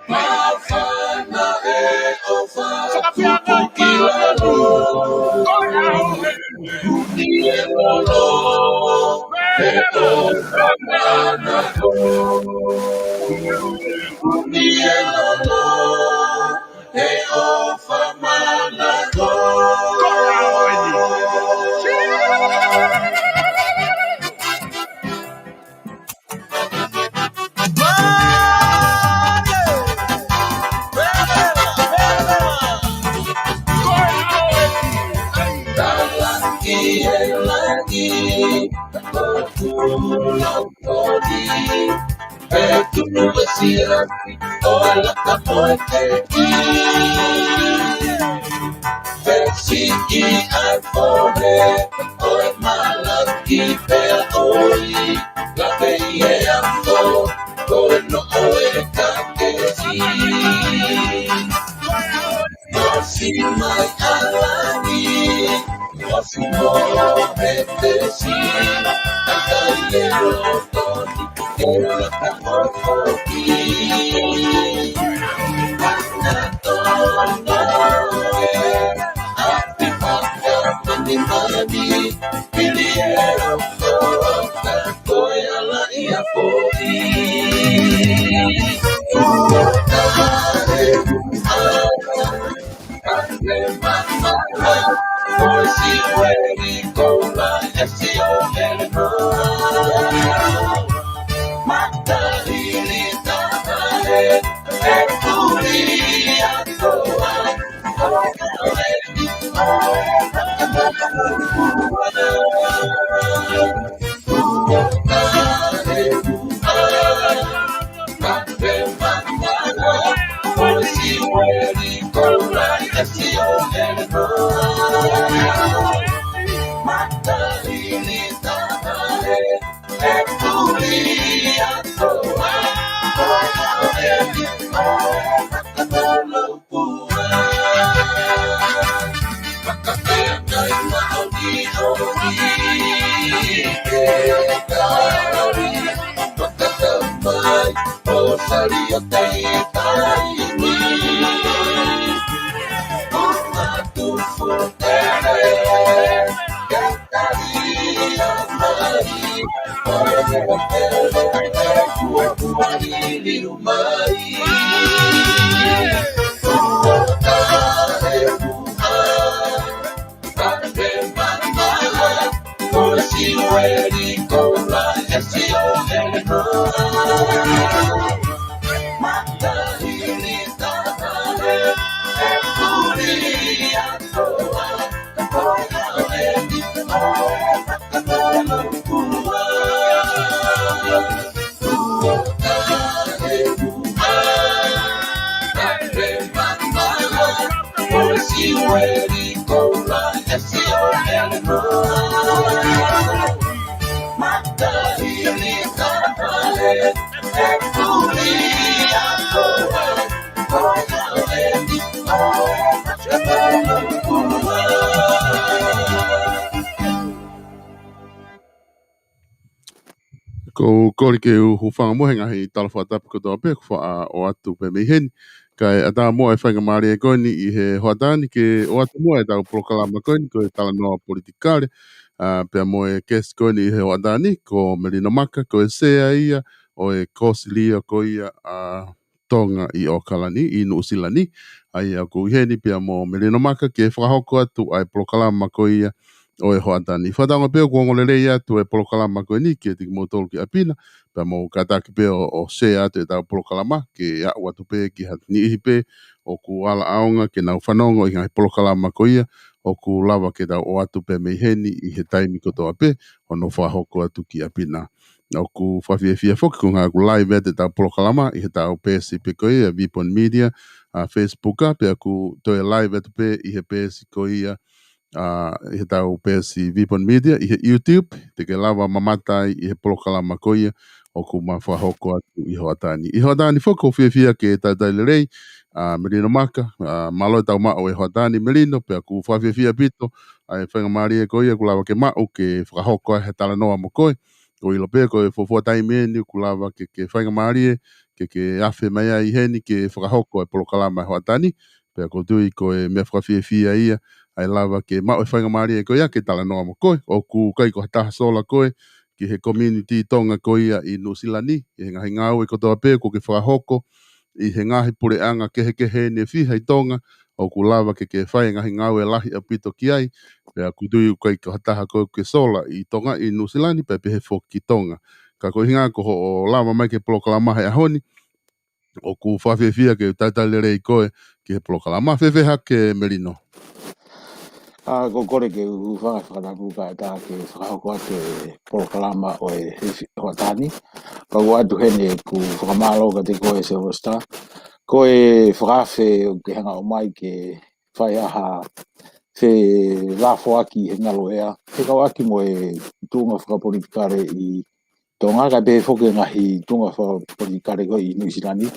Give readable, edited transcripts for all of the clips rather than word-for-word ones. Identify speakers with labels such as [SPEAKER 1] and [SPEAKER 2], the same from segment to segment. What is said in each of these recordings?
[SPEAKER 1] Mafana ofa kukilalo Unielolo Eofanado Unielolo Eofanado Lagi pulang kodi betul bersirat oleh kapoy teki versi iPhone oleh malaki peoi la veia ko no oe kakesi si mai alani si no metesi Kayelo toni kela kamorti Panato Ati paka mani Piliero Kota Koya la ia poti si ready, go like SEO Magdalena Ecuria Rosario te taimi Uma tu futere Cantaria mari Kuari liumai Kuotare Kande mama Kosi wedi kola SEO
[SPEAKER 2] Ko kori ke u hufanga mohenga hei talawhata ko toa pe kwa o atu pe mehen kai ata mo e whainga maari e koini i he hoatani ke o atu mo e tau prokalama koini ko e tala noa politikare pe mo e kes koini i he hoatani ko Melina Maka ko e sea ia o e kosilia ko ia tonga i o kalani i nuusilani ai a ko iheni pe mo Melina Maka ke whakahoko atu ai prokalama ko ia o e hoatani. Whatanga peo kua ngole rei atu e polokalama koe ni ke tiki motolu ki apina, pe mo kataki peo o se atu e tau polokalama ke a watu pe ki hati ni ihi pe o ku ala aonga ke nau whanongo i ngai polokalama ko ia o ku lawa ke tau o atu pe meiheni i he taimi kotoa pe o no whahoko atu ki apina. O ku whawhiawhia whoki ko ngā ku live atu e tau polokalama i he tau pēsi pe ko ia Vipon Media, Facebooka pe ku toi live atu pe i he pēsi ko ia i he tau pēsi Vipon Media, i he YouTube, te ke lawa mamatai i he polokalama koia o ku mawhahoko atu i hoatani. I hoatani whoko whiawhia ke tautaile rei, Melino Maka, malo tau mao e hoatani Melino, pea ku whiawhia pito, ai whainga maari e koia ku lawa ke mao ke whakahoko he tala noa mo koe, ko ilo pe ko fo taime ni kulava ke whainga maari ke afe mai ai heni ke whakahoko e polokalama ho atani pe ko tui ko e me whakawhiawhia ia ai lava ke mau e whainga maari e ko ia ke tala noa mo koe o ku kai ko hataha sola koe ki he community tonga ko ia i Nusilani i he ngahi ngau e kotoa pe ko ke whakahoko i he ngahi pureanga kehe ne whiha i tonga o ku lava ke whai ngahi ngau e lahi a pito ki ai pea kutui kai ko hataha ko ke sola i tonga i Nusilani pe pehe fo ki tonga ka ko hinga ko o lava mai ke polokalama he ahoni o ku whawhiawhia ke taitalere i koe ki he polokalama whewheha ke Merino.
[SPEAKER 3] Ko kore ke whakarapu ka tā ke whakahoko atu e polokalama o e Hoatani. Ka ua atu hene ku whakamalo ka te koe se hosta. Ko e whakawhe o ke hanga o mai ke whai aha whe lafo aki he ngalo ea. He kau aki mo e tunga whakapolitikare i tonga ka te whoke ngahi tunga whakapolitikare ko i Nusilani.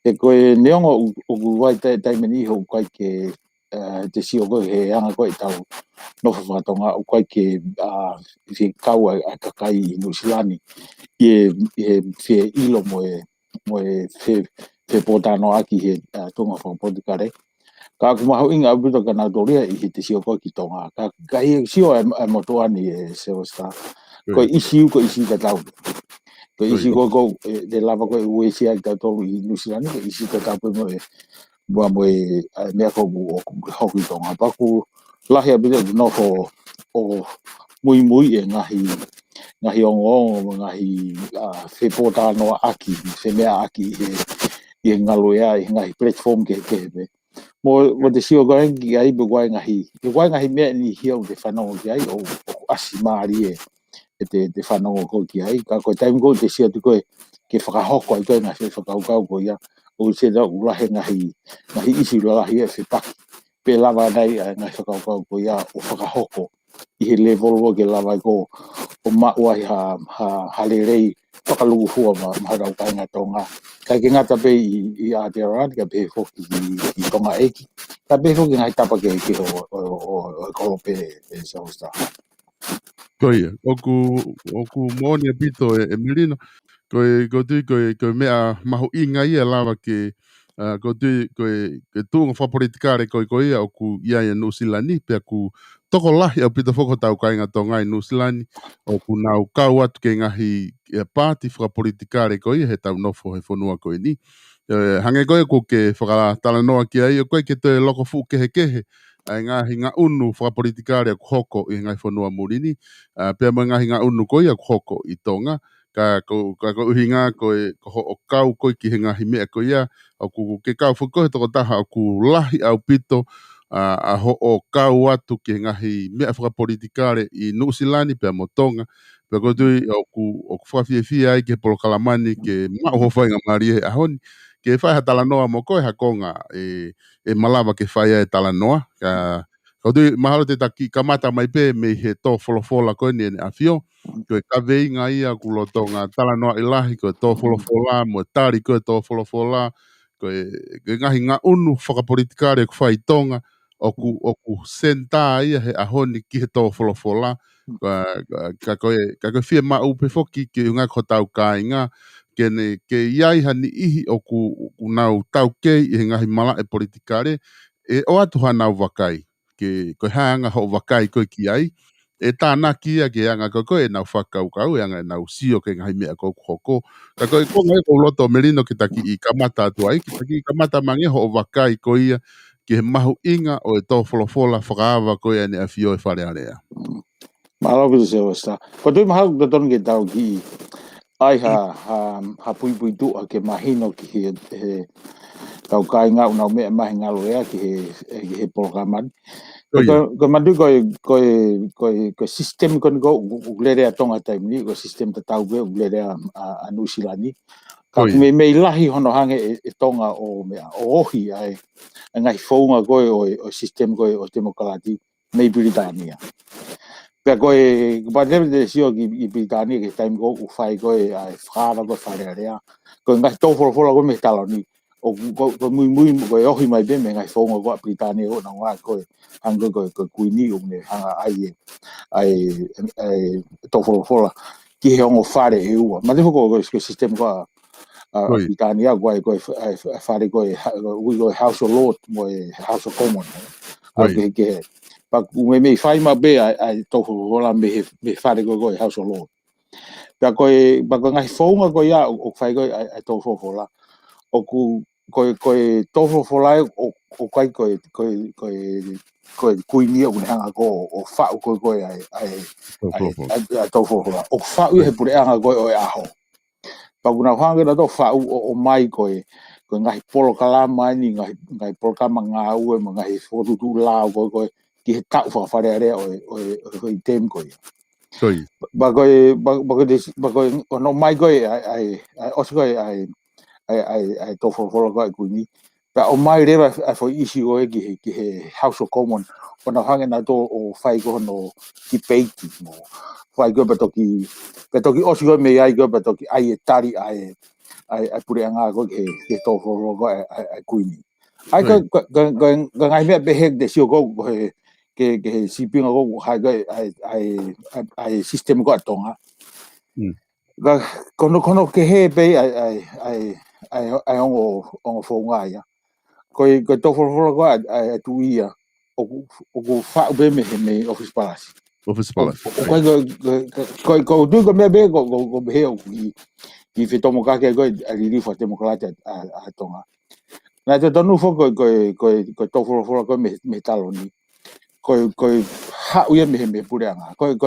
[SPEAKER 3] E koe neongo o kuwai taimeni ho kai ke te sio koe he anga koe tau nofo whakatonga o kai ke whi kaua a kakai i Nusilani i he whi ilo mo e whi pōtano aki he tunga whakapolitikare. Ka kumaho inga abuto ka nā toria i he te sio koe ki tonga. Ka he sio e motoani e Seosta. Koe isi ka tau. Koe isi ko te lava koe uesi ai ka tolu i Nusilani, koe isi ka tau mo e bua mo e mea kogu o hoki tonga. Paku lahi abuto te nofo o mui e ngahi ongo, ngahi whepota noa aki, whemea aki i he ngalo ea, i ngahi platform ke hepe. Mo te sio koe ki ai be guai ngahi mea ni hiau te whanongo ki ai o asi maari e te whanongo ko ki ai. Ka koe taim ko te sio tu koe ke whakahoko ai koe ngahi whakaukau ko ia. O se da ulahe ngahi isi lahi e whipaki. Pe lava nei ngahi whakaukau ko ia o whakahoko. I he level wo ke lava ko o mauai ha lerei whakalugu hua maharau kainga tonga. Kai ke ngata pe i Aotearoa ka pe hoki i tonga eki. Ka pe hoki ngai tapa ke o kolope e Seosta.
[SPEAKER 2] Koia, oku moni a pito e Merino, koe mea maho inga ia lava ke ko tunga whapolitikare koe ia o ku ia ia Nusilani, pea ku toko lahi au pito whoko tau kainga tonga i Nusilani, o ku nau kau atu ke ngahi pāti whapolitikare koe ia he tau nofo he whanua koe ni. Hange koe ku ke whakatala noa ki ai, o koe ke te loko fu kehe, ai ngahi ngā unu whapolitikare ku hoko i ngai whanua murini, pea mo ngahi ngā unu koe ia ku hoko i tonga, ka uhinga koe o kau koe ki he ngahi mea koe ia, o ku ke kau whukohe toko taha o ku lahi au pito a ho o kau atu ki he ngahi mea whakapolitikare i Nusilani pea mo tonga, pea koe tui o ku whawhiawhia ai ke polokalamani ke mau ho whainga maari e ahoni, ke whai ha talanoa mo koe hakonga e malawa ke whai e talanoa, ka tui mahalo te taki kamata mai pe me he tō wholofola koe ni a whio, koe kawei ngā ia ku loto ngā talanoa ilahi koe tō wholofola, mo tari koe tō wholofola, koe ngahi ngā unu whakapolitikare ku whai tonga, o ku senta ia he ahoni ki he tō wholofola, ka koe whia ma upe foki ki unga ko tau ka inga, ke iai hani ihi o ku nau tau kei i he ngahi mala e politikare, e o atu hanau wakai, ke koe hanga ho wakai koe ki ai, e tāna kia ke anga koe nau whakaukau, e anga nau sio ke ngahi mea kou hoko. Ka koe konga e kou loto Merino ki taki i kamata atu ai, ki taki i kamata mange ho wakai koe ia, ki he mahu inga o e tō wholofola whakaawa koe ane a whio e whare area.
[SPEAKER 3] Mahalo ki se wasta. Ko tui mahalo ki tonu ke tau ki ai ha pui tua ke mahino ki he tau kai ngau nau mea mahi ngalo ea ki he polokamani. Ko mandu ko sistem kon go uglere tonga taimni, ko sistem te tau ge uglere a Nusilani. Ka me ilahi hono hange e tonga o mea o ohi ai ngai whaunga koe o sistem koe o demokrati mei Britania. Pea koe padere de sio ki Britania ke taim ko u whai koe ai whara koe whare area. Koe ngai tōwholofola koe me taloni. O ko mui koe ohi mai be me ngai whaunga koe Britania o na ngā koe hanga koe kuini o me hanga ai tōwholofola. ki he ongo whare e ua. Ma te whako ko system ko Britania ko whare ko House of Lord mo House of Commons. Ke pa me whai ma be ai tohu rola me whare ko House of Lord. Pa ko ngai whaunga ko ia o whai ko ai tohu rola. O ko tohu rola o kai ko kuini o hanga ko o whau ko ai tohu rola. O whau he pure anga ko o aho. Pa kuna hanga na to whau o mai ko ngai polo kalama ni ngai polo kalama ngā ue ma ngai whotutu lao ko ki he tau whawhare area o i tem ko ia. Ba koe no mai koe ai osi koe ai tofu koe ai kuini. Pa o mai rewa ai fo isi koe ki he House of Commons. O na hange na to o whai koe no ki peiti mo. Whai koe patoki osi koe me ai koe patoki ai e tari ai pure anga koe ke tofu koe ai kuini. Ai koe ngai mea behek de sio koe ke sipinga ko hai ai system ko atonga ga kono ke he pe ai ongo fonga ya ko to for ko ai tu ia o fa be me office palace ko du ko me be ko be o ki fe tomo ka ke ko ali fa demokrata atonga na te tonu fo ko to for ko me taloni ko ha uia me pureanga ko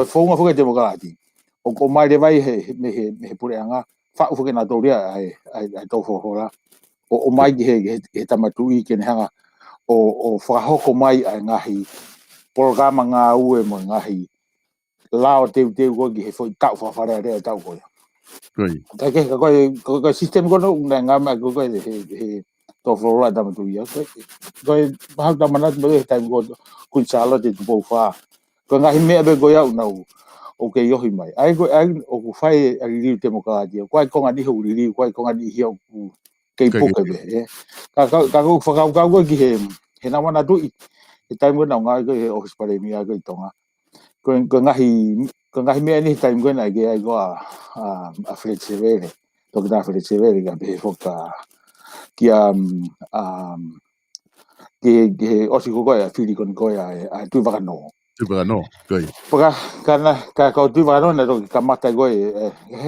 [SPEAKER 3] fonga fo ke demokrati o mai de vai me pureanga fa fo ke na toria ai to fo hola o mai he tamatu I ke hanga o fa hoko mai ai ngahi programa nga ue mo ngahi lao te ko he fo tau fa fa re tau ko ta ke ko system ko no nga ma ko he to fo hola tamatu ia ko ha ta manat mo he time ko kun sala de bo fa ko ngahi me be go ya na o ke yo mai ai o ku fai ali demokrati ko ai ko ngani ho ri ko ai ko ngani hi o ke po ke be ka ko fa ka ko ki he na wana tu I time na nga ko office pare mi ko tonga ko ngahi me ni time ko na ke ai ko a flexible to ka flexible ga be fo ka ki ke o si ko ya fili kon ko ya tu va no
[SPEAKER 2] koi
[SPEAKER 3] Karena ka tu va no na ka mata go he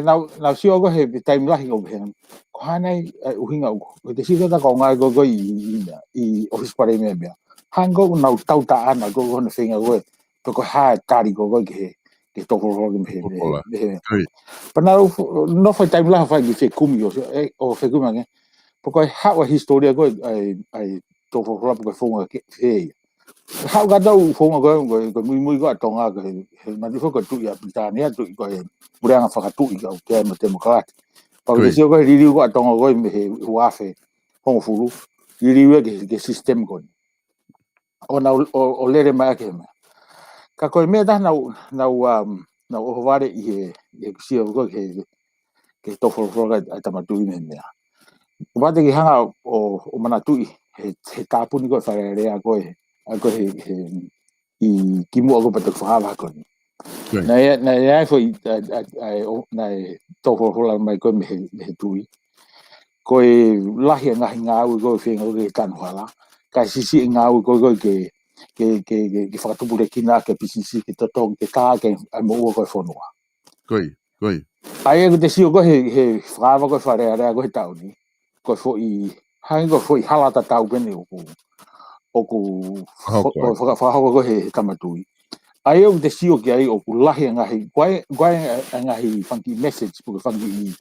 [SPEAKER 3] na si o go he time la go he ko hanai uhinga ko te si ka ko nga go I office pare me me hango na tau ta ana go no finga go ko ha tari go ke to ko me pana no foi time la fa ki fe kumi o fe kumi nge porque ha wa historia go ai to ko ko fonga ke fe how ga dau fonga go muy go tonga go ma di fo ko tu ya Britania tu go pura fa tu I go ke me demokrat pa que si go ri go tonga go me wa fe fonga fulu ri ke system go o lere ma ke me ka ko me da na o vare I si go ke to fo ga tamatu me me ba de hanga o manatu he tapu ni go fa re a go I kimu ako patok whakawa ko. Na foi na to hola mai ko me tui. Ko lahi ngā u ko whenga ke tanu hala. Ka sisi ngā u ko ke whakatupure kina ke pisisi ke totong ke tā ke mo ko whanua.
[SPEAKER 2] Koi.
[SPEAKER 3] Ai ko te sio ko he whakawa ko wharea ko he tauni. Ko foi hai ko foi halata tau pene oku whakawa ko he tamatui. Ai o te sio ki ai o ku lahi ngahi guai ngahi funky message pu funky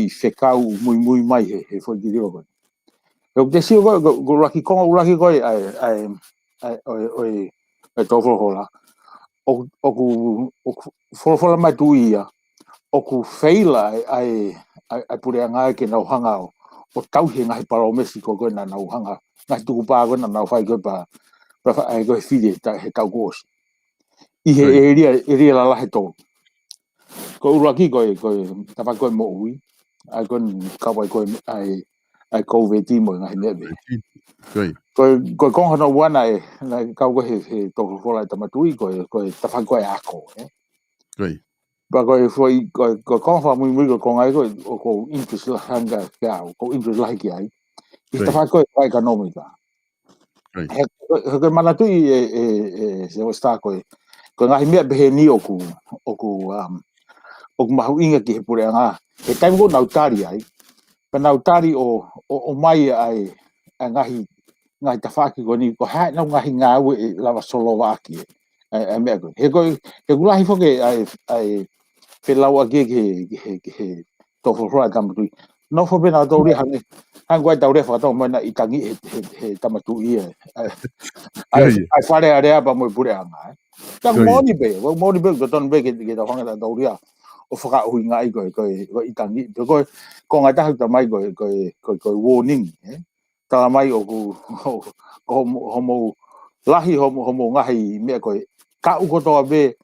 [SPEAKER 3] whekau muy mai he foi ki reo ko. O te sio go laki konga ulaki ko ai tofo hola. O ku fola mai tu ia. O ku feila ai pure ngai ke nau hanga o tau he ngahi paro Mexico ko na nau hanga. Ngahi tuku pā ko na nau whai ko pa ai ko whire he tau kōsi. I he area la lahe tō. Ko uraki koe tapa koe mo ui. Ai koe kawai koe ai COVID mo ngahi mea me. Koe konghana wana na kau koe he tōku whola tamatui koe tapa koe ako.
[SPEAKER 2] Koi.
[SPEAKER 3] Ba foi ko fa muy ko ngai ko interest la hanga ka ko interest la ki ai. Ista fa ko económica.
[SPEAKER 2] Koi.
[SPEAKER 3] He mana tu se sta ko ngai me be ni oku mahu inga ki he pure anga. He time ko nautari ai. Pa nautari o mai ai ngahi tafaki ko ni ko ha no ngahi ngawe lava solo waki. Ai me ko. He ko lahi foke ai pe lau ake ke tofo roa tamatui. No fo pena tauri hang guai tauri whakatau mana i tangi he tamatui e. Ai whare area pa mo pure anga. Tang moni be ko ton be ke ta hanga tauri a. O whaka hui ngai ko i tangi. Ko ngai tahu tamai ko warning. Ta mai o homo lahi homo ngahi mea ko ka uko toa be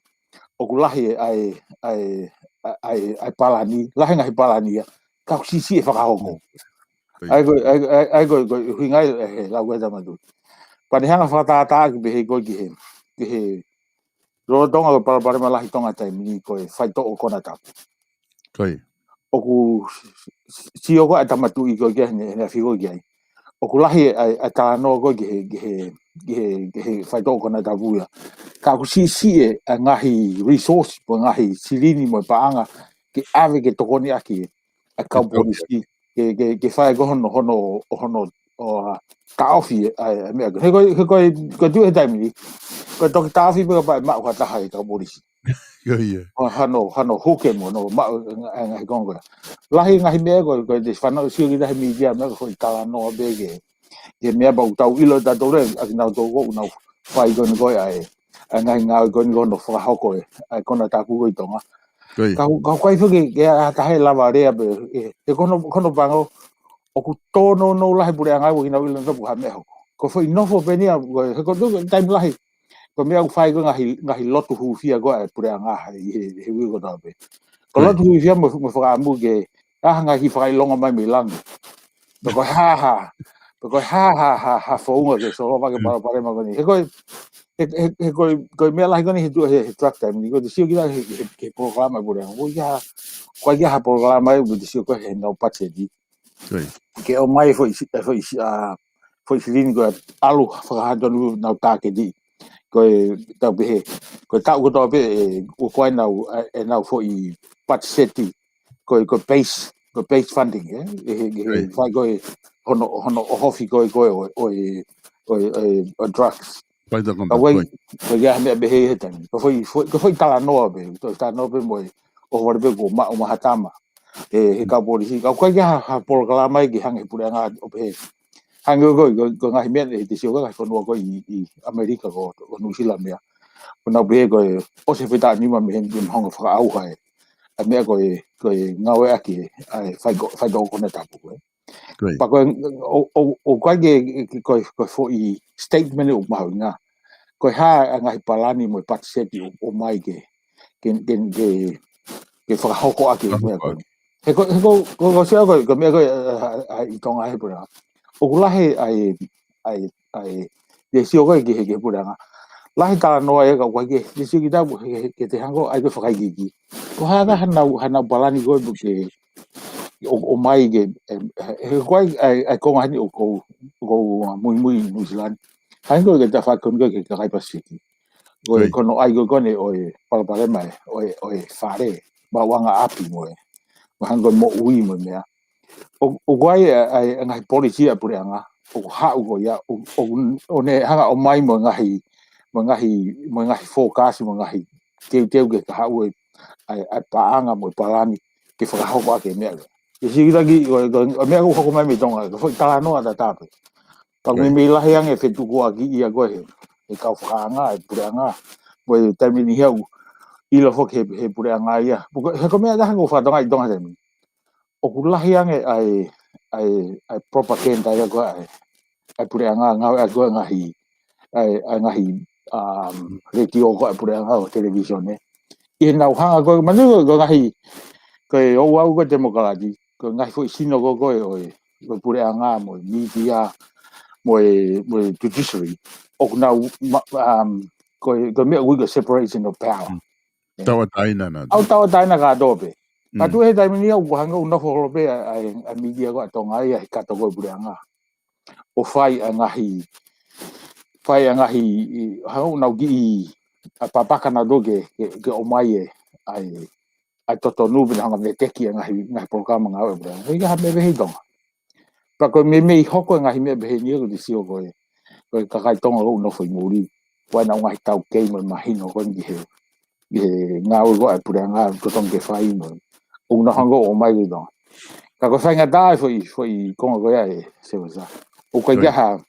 [SPEAKER 3] o lahi ai palani lahi ngai palani ka sisi e whakahoko ai go hingai he la go da madu pa ni hanga whakatata ki be go ki he ro tonga ko para malahi tonga tai mi ko fai to o kona ta
[SPEAKER 2] Koi.
[SPEAKER 3] o ku si o ko atamatu i go ge ne figo ge ai o ku lahi ai ta no go ge fai to o kona ta buia ka ku sisi e ngahi resource po ngahi silini mo paanga ke ave ke tokoni aki a ka polisi ke fai go hono o ka ofi me ko tu e taimi ko to ta ofi ko ba ma ko ta hai ka polisi hano hoke mo no ma ngai gongo lahi ngai me ko de fano si ki da mi dia me ko ta no be ke me ba tau ilo da dore ak na do go na fai go go ai ngai ngau go no fa hoko ai kona ta ku go tonga ka kai fuki ke ta hai lava rea be e kono bango o ku tono no lahi pure anga wo ina wila no ha me ko foi no fo venia ko do time lahi ko me au fai go ngahi lotu hu fia go pure anga he wi go da be ko lotu hu fia mo fa mu ke ngahi fai longa mai milang ko ha fo ngo ke so ba ke para ma ni ko me lahi go ni he track time ni go de sio ki ke programa pure anga ya ko ya programa e de sio ko he no pachedi ke o mai foi silin go alu whakahadonu nau tāke di ko tau behe ko tau ko tau be o koe nau e nau foi patseti ko base funding fai ko hono hofi ko o drugs ko ya me behe he tani ko foi tala noa be to ta no be mo o warbe ko ma o mahatama he ka polisi ka ko ya ha por kala mai ki hangi pure nga o be hangi go ngai me de sio ga ko no ko i America ko New Zealand ya ko na be ko o se fita ni ma me hen hong fa au hai a me ko ngawe aki ai fai go ko na ta ko pa ko ko ko fo i statement o ma nga ko ha ngai palani mo pat seti o mai ke fa hoko aki me ko ko se ko me ko i tonga he pura o lahe ai de sio ko ke pura nga lahe ta no e ko ke de sio ki da ke te hango ai ko fa ki ko ha ga hana balani go ke o mai ke ko ai ko ngani o ko muy New Zealand hai ko ke ta fa kon ke kai pasiki ko no ai ko ne o para mai o fare ba wanga api mo hango mo ui mo mea o guai ai ngai polisi a pure anga o ha o ya o ne hanga o mai mo ngai forecast mo ngai ke ke ha o ai paanga mo palani ke fa ha ko ke mea e si lagi o mea ko ko mai me tonga ko ta no ata ta pa me la yang e fetu ko aki ia go e ka fa anga pure anga mo termini hau ilo fo ke pure anga ia ko mea da hango fa tonga o kulahi ange ai propaganda ya go ai pure anga go ngahi ngahi radio go pure anga television ne e na hanga go manu go ngahi ko o wa go demokrati ko ngahi fo sino go pure anga mo media mo judiciary o na ko me go separation of power
[SPEAKER 2] Tawa taina na.
[SPEAKER 3] Au tawa taina ka dope. Ka tu he taimi ni au hanga una fo pe a media ko tonga ia ka to go buanga. O fai ngahi ha una gi a papaka na doge ke o mai ai toto nu bin hanga me teki ngahi programa nga bra. He ga me be dong. Pa ko me hoko ngahi me be ni ko disio ko ka kai tonga o no foi muri. Wa na ngai tau ke ma hino ko ni he nga o go ai pura nga to tong ke fai no. Una hanga o mai dong. Ka ko fai nga dai foi ko go ya se wasa. O ko ga ha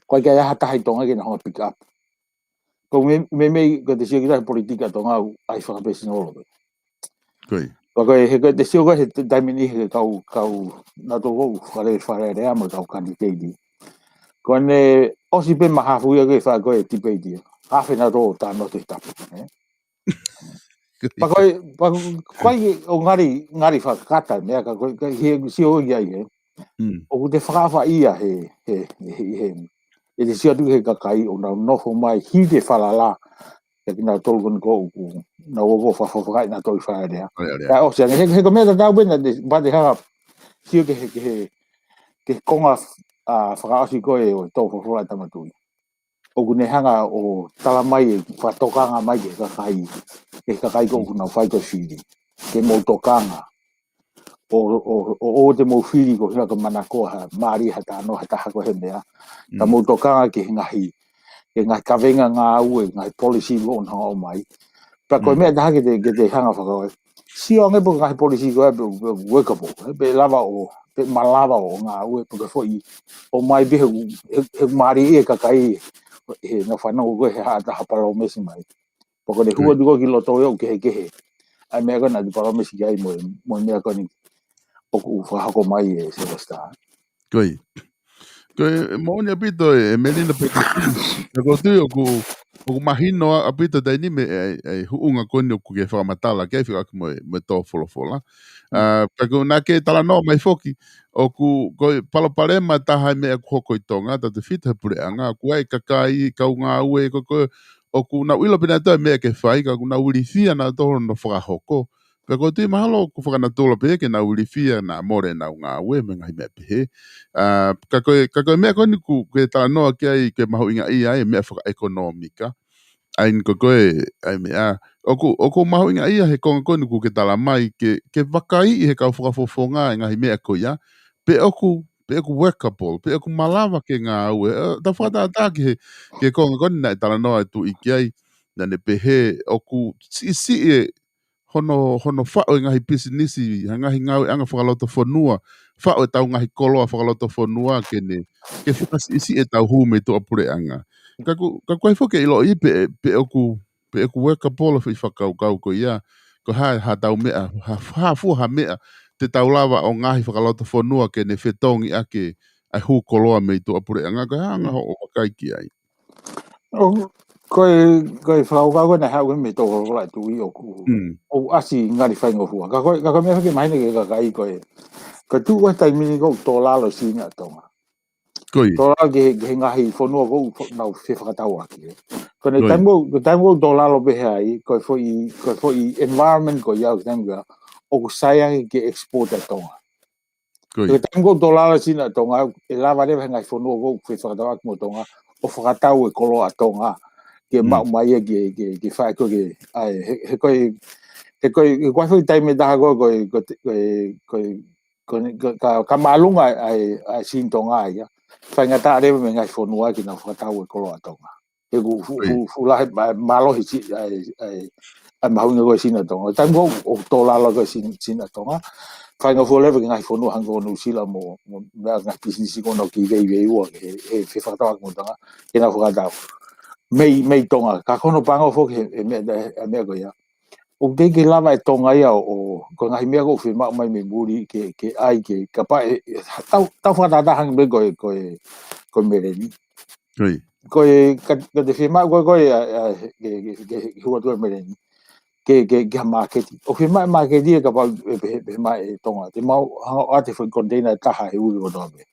[SPEAKER 3] ko ga ha ta hai tonga ke na ho pick up. Ko me ko disio ki politika tonga ai fa pe sino lo.
[SPEAKER 2] Koi.
[SPEAKER 3] Ko he ko disio ko he daimini he kau na to go fare re amo kau kandidati. Ko ne osi pe mahafu ya ke fa ko e tipe dia. Hafe na ro ta no te tap. Pa koi o ngari fa kata me ka ko he sio ya ye. O te fa ia he e te sio tu he ka kai o na no fo mai hi te falala. E na tol kon ko na wo fa na tol fa dia. Ka o se he ko me da ben de ba de ha sio ke konga a fa asi ko e o to fo ta matu. O kune hanga o tala mai fa tokanga mai ke ka kai ko na fai ko fili ke mo tokanga o te mo fili ko hina ko manako ha mari hata no hata ko he mea ta mo tokanga ke ngahi ke ngai kavenga nga ue ngai policy lo na o mai pa ko me da ke te hanga fa ko si o nge po ngai policy ko workable be lava o pe malava o nga ue po ko o mai be mari e ka kai he no fa no go he ha ta palo mesi mai porque de huo digo que lo toyo que ai me ga na de palo mesi ai mo me ga ni o fa ko mai se basta
[SPEAKER 2] Koi mo ni apito melina pete ko tu o mahino apito dai ni me hunga koni ku ke fa matala ke fa mo to fola pa ko na ke tala no mai foki o ku ko palo palema ta ha me ko ko tonga ta te fita pure anga ku ai kakai ka nga ue ko o ku na wilo pina to me ke fai ka ku na uri fia na to no fa hoko pe ko tu mahalo ku fa na to lo pe ke na uri fia na more na nga ue me ngai me pe ka ko me ko ni ku ke tala no ke ai ke mahu inga ia me fa ekonomika ai ko ai me o ko mahu inga ia he ko ni ku ke tala mai ke vakai he ka fa fofonga nga hi me ko ya pe oku workable pe oku malava ke nga ue ta fa ta ke ko na tala no tu ikiai na ne pe he oku si hono fa nga hi business nga hi nga anga fa loto fonua fa o tau nga hi kolo fa loto fonua ke ne ke fa si e tau hu me to apure anga ka ko fo ke ilo i pe oku workable fa ko ia ko ha tau me ha fu ha me te tau lava o ngahi whakalauta whanua ke ne whetongi ake ai hu koloa mei tu apure anga ka hanga o wakai ki ai.
[SPEAKER 3] Koe whakauka na hau me tō lai tu i o ku. O asi ngari whaingo hua. Ka koe mea whake maine ke kakai koe. Ka tu wai taimini kou tō lalo sina tonga. Tō lalo ke ngahi whanua kou nau whakatau aki. Kone taimu tō lalo behe ai, koe fwoi environment ko iau taimu o ku sayang ke export a tonga. Koe taimu tō lalo sina tonga, e lava rewa ngai whanua kou whakatau aki mo tonga, o whakatau e kolo a tonga. Ke mau mai ke whae ko ke he koe kwai taime taha koe ka malunga ai sin tonga ai whae ngata rewa me ngai whanua ki na whakatau e kolo a tonga. He ku fulahe malohi ai mahunga koe sina tonga. Taimu o tō lalo koe sina tonga. Whae ngā fulewa ki ngai whanua hango o Nusila mo mea ngai business kono ki vei ua he whakatau aki mo tonga. He na whakatau. Mei tonga, ka kono panga fo ke mea ko ia. O te ke lava e tonga ia o ko ngahi mea ko whima mai me muri ke ai ke ka pae tau whakatata hangi me koe mereni. Koe ka te whima koe ke hua tua mereni ke ha marketi. O whima e marketi e ka pau whima e tonga. Te mau hanga ate whi container taha he uri o toa me.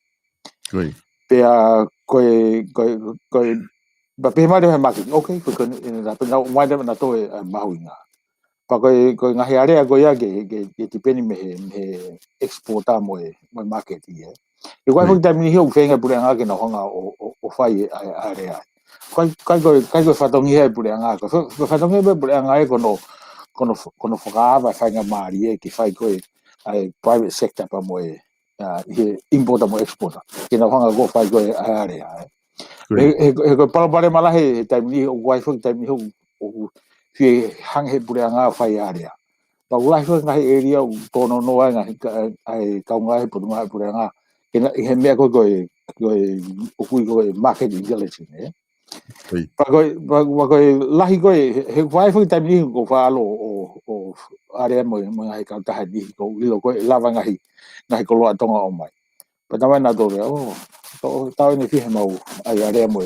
[SPEAKER 3] Pea koe ba pe mai de marketing okay ko na pe na mai de na to mahuinga pa ko ngahi area ko ya ke tipeni me exporta mo market ye e ko
[SPEAKER 2] Oi.
[SPEAKER 3] ta mi ho fenga pura nga ke no nga o fai area ko fatongi he pura nga ko fatongi be pura nga ko no focava fai nga mari ke fai ko private sector pa mo importa mo exporta ke no nga go fai ko area ko para mala he ta mi o wai fo ta mi ho fi hang he pura nga fai area pa wai fo nga area to no nga ai ka nga he pura nga ke na he me ko o ku market intelligence
[SPEAKER 2] Oi.
[SPEAKER 3] pa ko lahi ko he wai fo ta mi ko fa lo o area mo nga ka ta di ko lo ko lava nga ko lo tonga o mai pa ta na do o ta ni fi mo ai area mo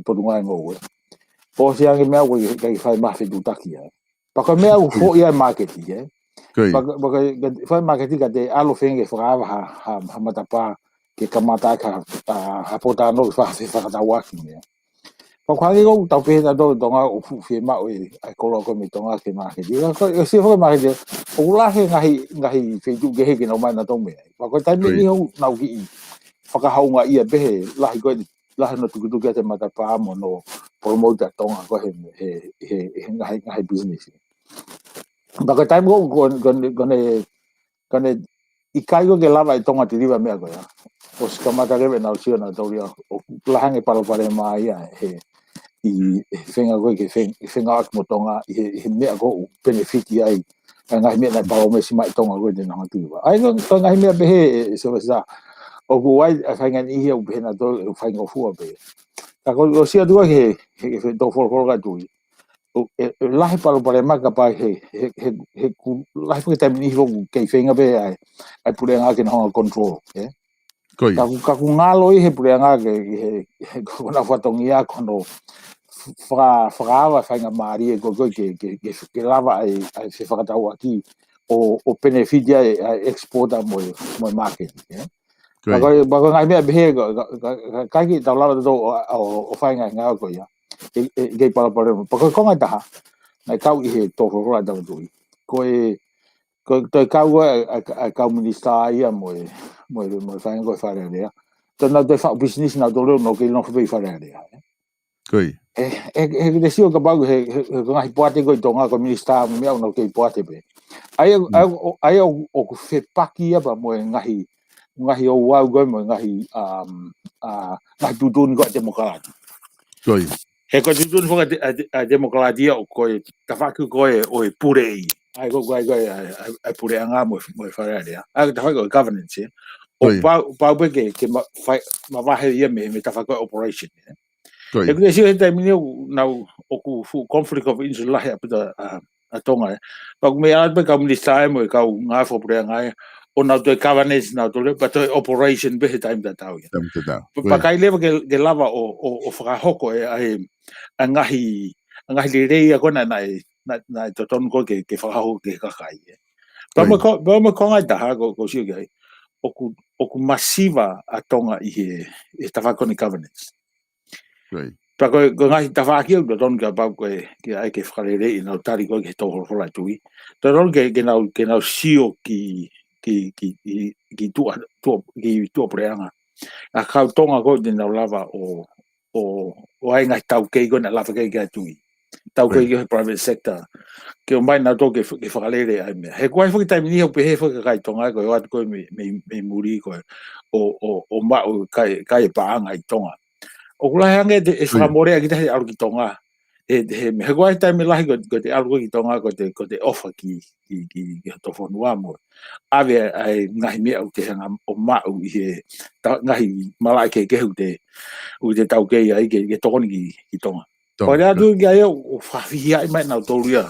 [SPEAKER 3] podunga ngo o se ange mea ko ke fai ma fe dutaki pa ko mea fo ia market pa fai market ka te alo fenge fa ha mata pa ke kamata ka ha pota no fa ta waki pa ko ngi ko ta pe ta do nga o fu fe ma o ai ko lo ko mi tonga ke ma ke ko se fo ma ke o la he ngai fe du ke ke no ma na to me pa ko ta mi ni ho na ki whakahaunga ia behe lahi koe lahi no tukutuki te mata pa amo no promote tonga ko he ngai business. Baka time kone i kai ko ke lava i tonga te riva mea koe. O skamata rewe na usio na tauria o lahange pare mai i whenga koe ke whenga ak mo tonga he mea ko benefiti ai ngai mea na palo me si mai tonga koe te nanga tiwa. Ai ko ngai mea behe se wasa o ko wai a whainga ni hia upena to o whainga fua pe. Ta ko o sia tua he to for ga tui. O lahi pare maka pa he lahi fo ta ni ho ke whainga pe ai pure nga ke no control
[SPEAKER 2] Koi.
[SPEAKER 3] ka ku ngalo i he pure nga ke ko na fatongia kono fra wa whainga mari ko ke lava ai se whakatau aki o benefitia exporta mo market Bako ngai mea behe kai ki tau lava to o whainga ngā koe ia. Kei pare. Bako kongai taha, nai kau i he tōko roa tau tui. Koe kau koe a kau minista ia moe whainga koe whare rea. Tōna te whao business nā tō reo no kei no whawai whare rea.
[SPEAKER 2] Koi.
[SPEAKER 3] He te sio ka pau he ngai poate koe tō ngā koe minista mea no kei poate pe. Ai o ku whepaki apa moe ngahi o wau koe mo ngahi tutun ko demokrati.
[SPEAKER 2] Koi.
[SPEAKER 3] He ko tutun fo a demokrati o koe tafaku koe o purei. Ai ko koe ai pure anga mo whare rea. Ai tafaku o governance o pau pe ke ma wahe ia me tafaku operation. He kune sio he taimini na o ku conflict of interest lahi apita a tonga. Pau me alpe ka minister mo ka ngā fo pure anga o na to governance na to but operation be time that out pa kai leva ke lava o whakahoko ai ngahi rei ko na to ton ko ke whakahoko ke kakai pa mo ko ngai taha ko sio ke o ku masiva a tonga i he tawhakoni governance pa ko ngai tawhaki o ton ka pa ko ke ai ke whakarere i na tari ko ke toho hola tui to ron ke na sio ki tu preanga a kau tonga ko de na lava o ai ngai tau ke ko na lava ke tui tau ke private sector ke o mai na to ke whakalere ai me he koe whaki taimi ni ho pe he whaki kai tonga ko o ko me muri ko o ma o kai paanga i tonga o kula hange e whakamore a kita he aru ki tonga he koe taimi lahi ko te aru ki tonga ko te offer ki to whanua mo ave ai ngahi mea o te hanga o mau i he ngahi malai ke hu te tau kei ai ke tōni ki tonga. Ko rea tu ki ai o whawhihi ai mai nau tōruia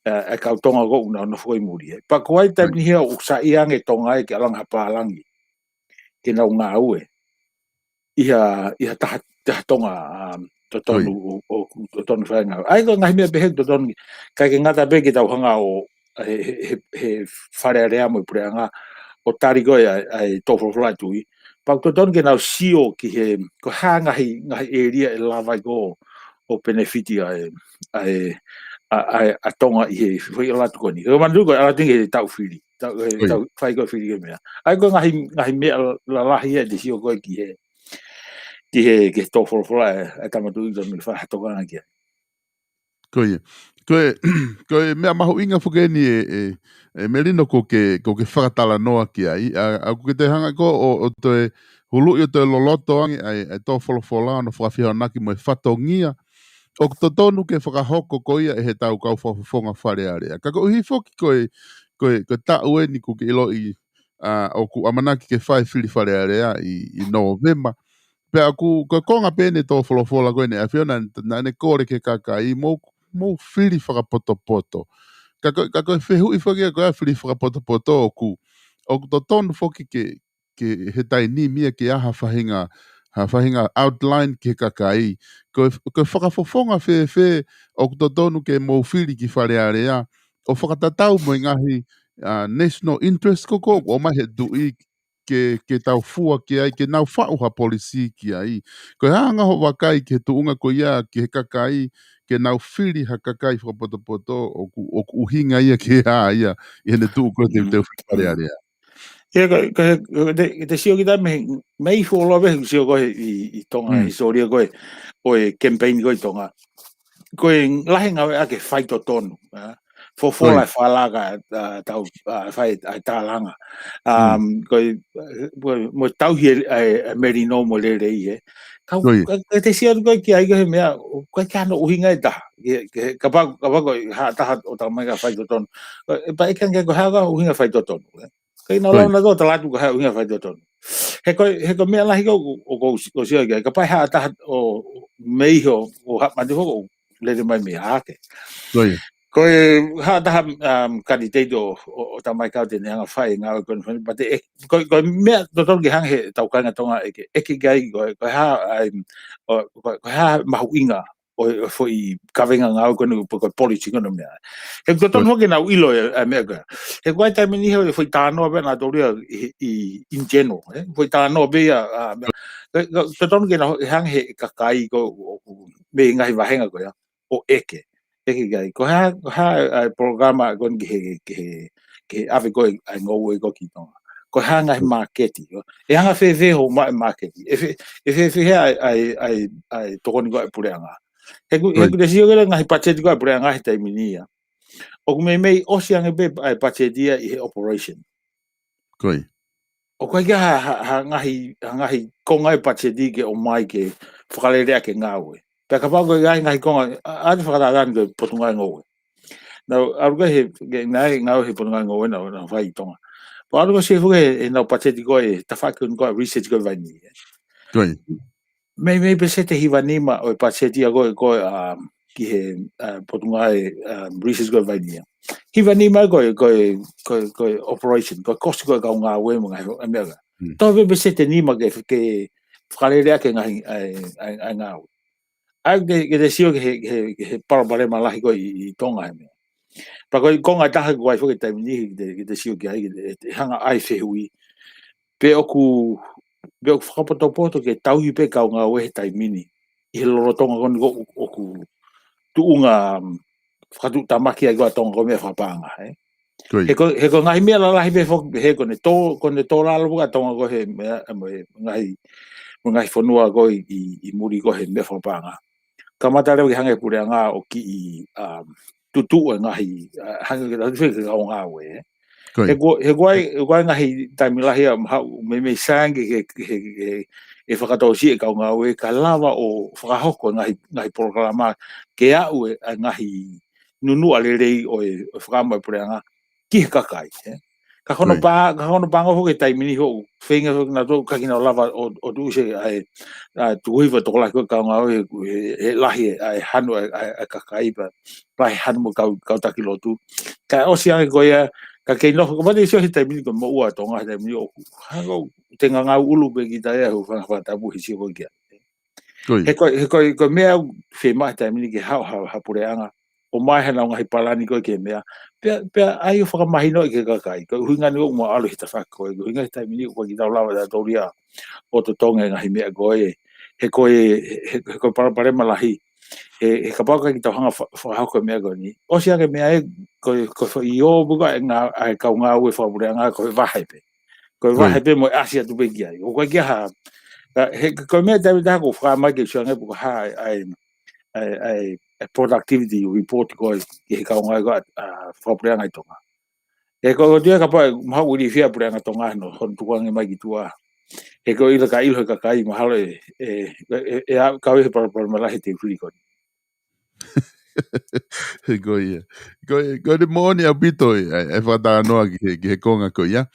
[SPEAKER 3] e kau tonga ko una no whoi muri. Pa ko ai taimi hea o sa iange tonga e ke alanga pālangi ke nau ngā ue. Iha taha tonga to tonu whainga. Ai ko ngahi mea behe to tonu kai ke ngata be ke tau hanga o he whare rea mo i pureanga o tari koe ai tōwhorora tui Pautoton ke nau sio ki he ko hanga hi area e lava go o benefitia a tonga i he foi la to ni. O mandu ko ala tinge tau fili. Tau fai ko fili ke mea. Ai ko ngahi me la lahi e de sio ko ki he ke to for e tamatu i me fa to ga ki.
[SPEAKER 2] Koe mea maho inga whukeni e merino ko ke whakatala noa ki ai. A ko ke te hanga ko o te hulu i o te loloto angi ai tō wholofola no whakawhiho naki mo e whatongia. O to tonu ke whakahoko ko ia e he tau kau whawhonga whare area. Ka ko uhi whoki koe ta ue ni ko ke ilo i o ku amanaki ke whai whiri whare area i November. Pea ko konga pene tō wholofola koe ne a whiona na ne kore ke kakai mo whiri whakapoto. Ka koe whehu i whakia koe a whiri whakapoto o ku to tonu whoki ke he tai ni mia ke aha whahinga outline ke kakai. Koe whakafofonga whe o ku to tonu ke mo whiri ki whare area o whakatatau mo ngahi national interest koko o mai he dui ke tau fua ki ai, ke nau whauha polisi ki ai. Koe hanga ho wakai ke tuunga ko ia ke he kakai, ke nau whiri ha kakai whakapoto o ku uhinga ia ke haa ia i hene tuu koe te whiri area.
[SPEAKER 3] Ia te sio ki tai mei wholo wehu sio koe i tonga historia koe o e campaign koe tonga. Koe lahi ngawe ake whai to tonu. Fofola whalaga tau whai tālanga. Koe mo tauhi e merino mo le rei he. Te sio koe ki ai koe mea, koe ki ano uhinga e taha. Ka pako taha o tau mai ka whai to tonu. Pa ikan ke koe haka uhinga whai to tonu. Kei na lau na ko talatu ko ha uhinga whai to tonu. He koe mea lahi ko o sio ki ai. Ka pai haa taha o meiho o mati hoko le mai me hake. Koe ha taha kandidate o tamai kau te neanga whai ngā koe whani, pate koe mea totoru ki hang he tau kainga tonga eke gai koe ha mahu inga o i kawenga ngā koe policy koe mea. He totoru hoki nau ilo e mea koe. He koe taime ni heo whai tānoa bea nā toria in general. Whai tānoa bea totoru ki nau hang he kakai koe me ngahi wahenga koe o eke gai. Ko ha programa kon ke ave ko ai ngou e ko ki tonga. Ko ha ngai marketi. E hanga fe ho marketi. E ai tokoni ko pure anga. He ku de sio ke ngai pacheti ko pure anga he minia. O ku mei osiang be ai pachetia i operation.
[SPEAKER 2] Koi.
[SPEAKER 3] O ko ha ngai ko ngai pacheti ke o mai ke whakalerea ke ngawe. Pe ka pako ngai konga ate whakataran ke potungai ngowe. Now, aruga he ngai ngau he potungai ngowe na whai tonga. Po aruga se fuke e nau pacheti koe e tawhakun koe research koe vai ni.
[SPEAKER 2] Koi.
[SPEAKER 3] Mei pese te hiwa nima o e pacheti a koe ki he potungai research koe vai ni. Hiwa nima koe operation, koe kosti koe kau ngā we mga he mea. Tau pese te nima ke whakarerea ke ngai ngau. Ai ke te sio ke he parapare malahi ko i tonga he mea. Pa koe konga taha ko ai whoke taimi nihi ke te sio ke ai ke hanga ai whehui. Pe oku whakapoto ke tauhi pe kau ngā wehe taimini. I he loro tonga koni oku tuunga whakatu tamaki ai koa tonga ko mea whapanga. He ko ngahi mea lalahi pe whoke he kone tō lalo puka tonga ko he mea ngahi whanua ko i muri ko he mea whapanga. Ka matareo ki hange pure ngā o ki i tutu e ngahi hange ki tatu wheke kau ngā we. He koe ngahi taimilahi a mei sange e whakatausi e kau ngā we ka lawa o whakahoko ngahi programa ke au e ngahi nunu alerei o e whakamai pure ngā ki he kakai. Ka kono pāngo hoke taimini ho whenga na tō kakina o lava o tūse ai tuhiwa tōla kua kau ngā he lahi ai hanu ai kakai pa lahi hanu mo kau taki lotu. Ka osi ange koia ka kei noho ka mate isio he taimini ko mo ua tonga he taimini o hango tenga ngā ulu pe ki tae hu whangatapu hisio ko kia. He koe mea whema he taimini ke hau hapureanga o mai hana ngai palani ko ke mea pe ai o whakamahino i ke kakai ko huinga ni o mo alo hita whako e huinga hita mini ko ki tau lawa da tauria o to tonga ngahi mea koe he koe parapare malahi he kapaka ki tau hanga whahako mea koe ni o sia ke mea e koe i o buka e ngā ai kau ngā ue whapurea ngā koe wahepe koe wahepe mo asia tu peki ai o koe kia ha he koe mea tawi tako whakamai ke suange buka ha ai productivity report ko ke ka nga ga fa prea nga tonga e ko dia ka pa ma uri fia prea nga tonga no hon tu nga mai kitua e ko ila ka ilo ka kai ma halo ka we para ma la hete fri ko
[SPEAKER 2] Ko de moni a pito e fata no ke konga ko ya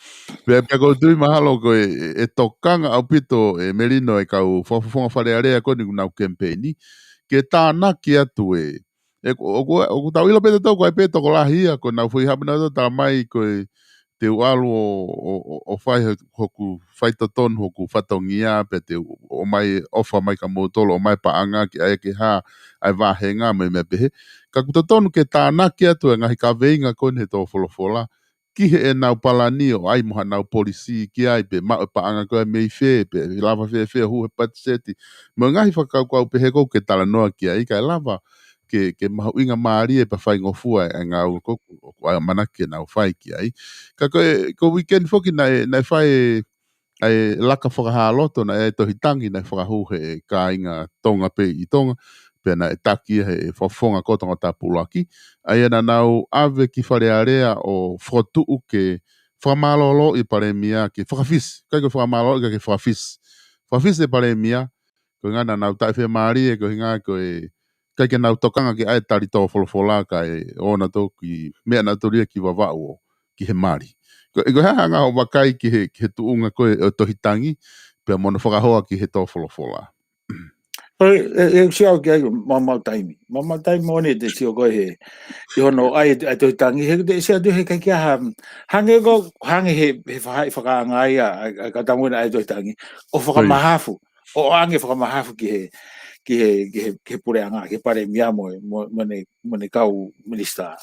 [SPEAKER 2] pe ko tu mahalo ko e tokanga a pito e merino e ka fo fale area ko ni na campaign ke tāna ki atu e o tau ilo pete tau ko e peto ko lahia ko na fui habina to tā mai ko te ualu o whai hoku whaitoton hoku whatongia pe te o mai ofa mai ka motolo o mai paanga ki ai ke ha ai wahenga mai me pehe ka kutotonu ke tāna ki atu e ngahi ka veinga kone he tō wholofola ki he e nau palani o ai moha nau polisi ki ai pe ma o paanga ko e mei whē pe lava whē hu he patiseti mo ngahi whakau kau pe he kou ke tala noa ki ai ka lava ke mahu inga maari e pa whai ngofua e ngā ua koku o ai manaki e nau whai ki ai ka ko weekend foki na whai ai laka whakahaloto na e tohitangi na whakahuhe e ka inga tonga pe i tonga pena e taki he whafonga kotonga tapulaki ai ana nau ave ki wharearea o whatuu ke whamalolo i paremia ke whakawhis kai ko whamalolo ke whakawhis whakawhis e paremia ko ngana nau taiwhe maari e ko hinga ko e kai ke nau tokanga ki ai tari tō wholofola ka e ona tō ki mea na toria ki wawao ki he maari ko hanga o wakai ki he tuunga ko e tohitangi pe mono whakahoa ki he tō wholofola
[SPEAKER 3] e siau ke mama taimi one te sio ko he i hono ai to tangi he te sia tu he ka kia hange ko hange he whai whakaanga ai ka tamu ai to tangi o whakamahafu o ange whakamahafu ki he pureanga ke pare mia mo ne kau minista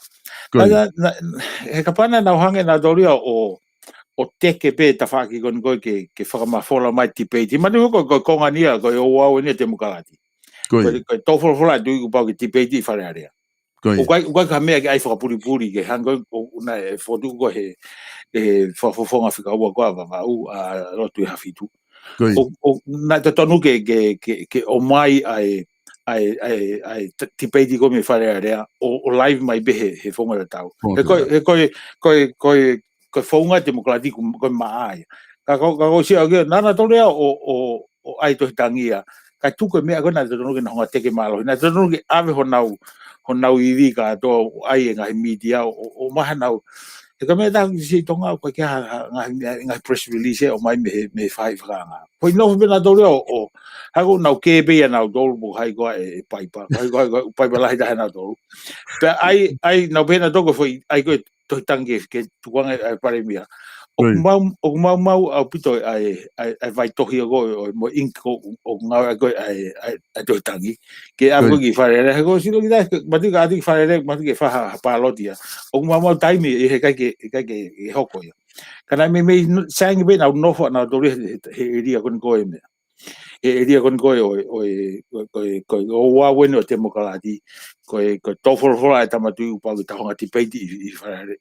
[SPEAKER 3] he kapana na hange na doria o teke pe ta whaki kon koe ke whakamafola mai tipeti. Mani ko konga nia ko o wau nia te mukalati. Ko tōwholofola tui ku pau ke tipeti i whare area. O kai ka mea ke ai whakapuripuri ke hanga o una e whotu ko he whafofonga whika ua koa wanga u a rotu i hawhitu. O na te tonu ke o mai ai tipeti ko me whare area o live mai behe he whonga tau. He koe ko fonga demokrati ko mai ka si age nana torea o ai to tangia ka tu ko me agona to no ke no te ke malo na to no ke ave honau ivi ka to ai nga media o mahanau e ka me da si tonga ko ke nga press release o mai me five nga ko no be na torea o hago na ke be na do bo hai go e paipa la da na do pe ai no be na to ko foi ai ko to tangi ke tuanga ai pare mia o mau au pito ai vai tohi go mo inko o nga go ai to tangi ke algo ki fare go si lo que mati ga di fare mati ke fa pa lotia o mau time e ke hoko ya kana me sang be na no fo na do he ria con go me e ria con go o wa bueno te mo kala di ko tofol ai tamatu pa ta honga tipeti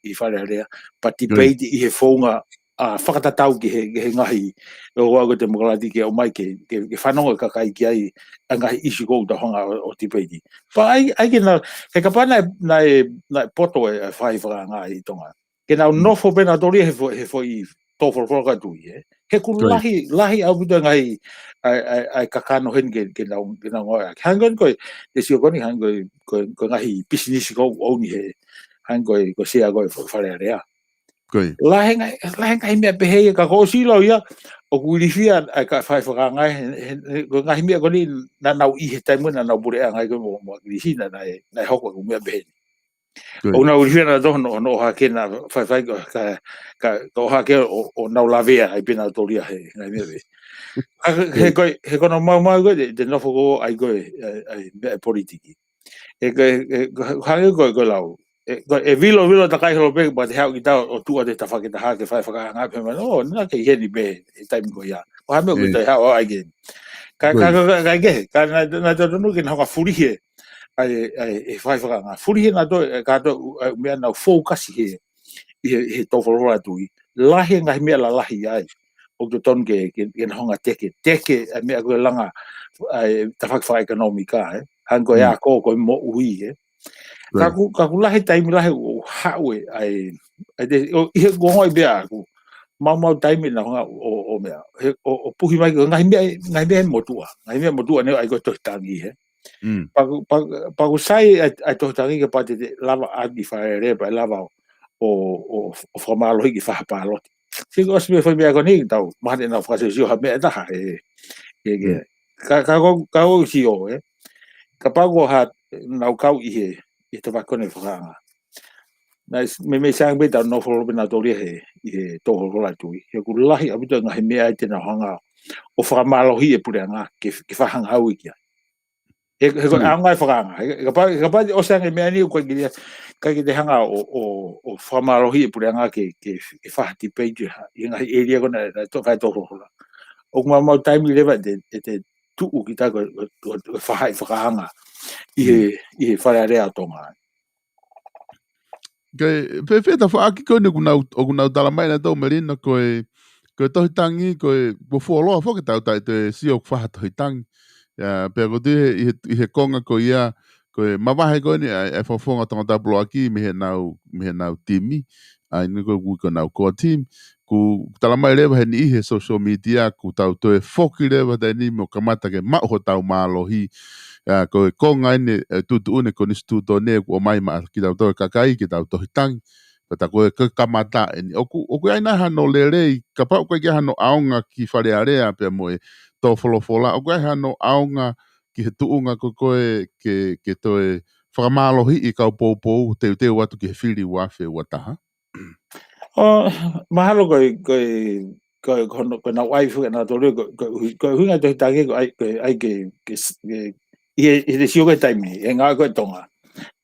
[SPEAKER 3] i fare area pa tipeti i he fonga a whakatatau ki he ngahi o wago te mokalati ke o mai ke whanonga kakai ki ai a ngahi isi kou ta honga o tipeti pa ai ke na ke kapana na poto e whai whaka ngahi tonga ke na nofo pena tori he fo i tofol ka tui he kuru lahi au puto ngahi ai kakano hen ke na ngoa hangon ko te sio koni hangon ko ngahi business ko oni he hangon ko sia ko whare area lahenga me behe ka ko silo ya o kulifia ka fai fa ngai ko ngai me ko ni na nau I he taimu na nau bure ngai ko mo lisina na hoko ko me behe o na ulifia na do no ha ke na fai ka ko ha ke o nau lavea ai pena toria he ngai me he ko no mau ko de no fogo ai ko ai politiki hangi ko lau e vilo takai holo pe ba te hau kita o tua te tafa kita ha ke fai whakahanga pe man o na ke heni be e taimi ko ia o hame ko te hau ai gen ka na to no ke na ka furi he ai fai whakahanga furi he na to ka to mea na focus he he to fora tui lahi ngai mea la lahi ai o to ton ke na honga teke mea ko langa tafa wha ekonomika han ko ia ko mo ui kaku lahi taimi lahi o haue ai o ihe gongo i bea ku mau taimi na honga o mea o puhi mai ngai mea motua ne ai ko to tangi he paku sai ai to tangi ke pate lava agi faere pa lava o formalo ki fa palo si ko sme foi mea ko ni tau mate na fa se jo ha mea ta ka o si o ka pago ha nau kau i te wakone whakanga. Me sang be tau no whoro bina tori he toho rola tui. He ku lahi abito ngahi mea i tena hanga o whakamalohi pureanga ke whahanga au ikia. He ko aungai whakanga. Ka pa o sang mea ni ko kiria ka ki te hanga o whakamalohi pureanga ke whahati peiju i ngahi area kona to kai toho rola. O mau taimi lewa te tuu ki ta ko whahai whakanga i he wharearea tonga.
[SPEAKER 2] Pe ta fa aki ko ne kuna tala mai na to merina ko to tangi ko bo folo fo ke ta te si o fa to tangi ya pe ko i he konga ko ia ko ma va he ko ni e fo fo ta ta blo aki me na timi ai ni ko na ko team ku tala mai le he ni he social media ku ta to e fo ki le va ni mo kamata ke ma ho ta ma lo hi ya ko konga ni tu ne ko ni stu to ne ko mai ma ki ta to kakai ki ta to hitang ta ko ka kamata ni o ku ai na hano le ka pa ko ge hano aunga ki fare area pe mo to fola o ge hano aunga ki he tuunga ko ke to e whakamalo hi i ka po te watu ki he whiri wafe wataha
[SPEAKER 3] mahalo ko na waifu na to ko hunga to hitangi ko ai ke i de sio ke taimi e nga ko tonga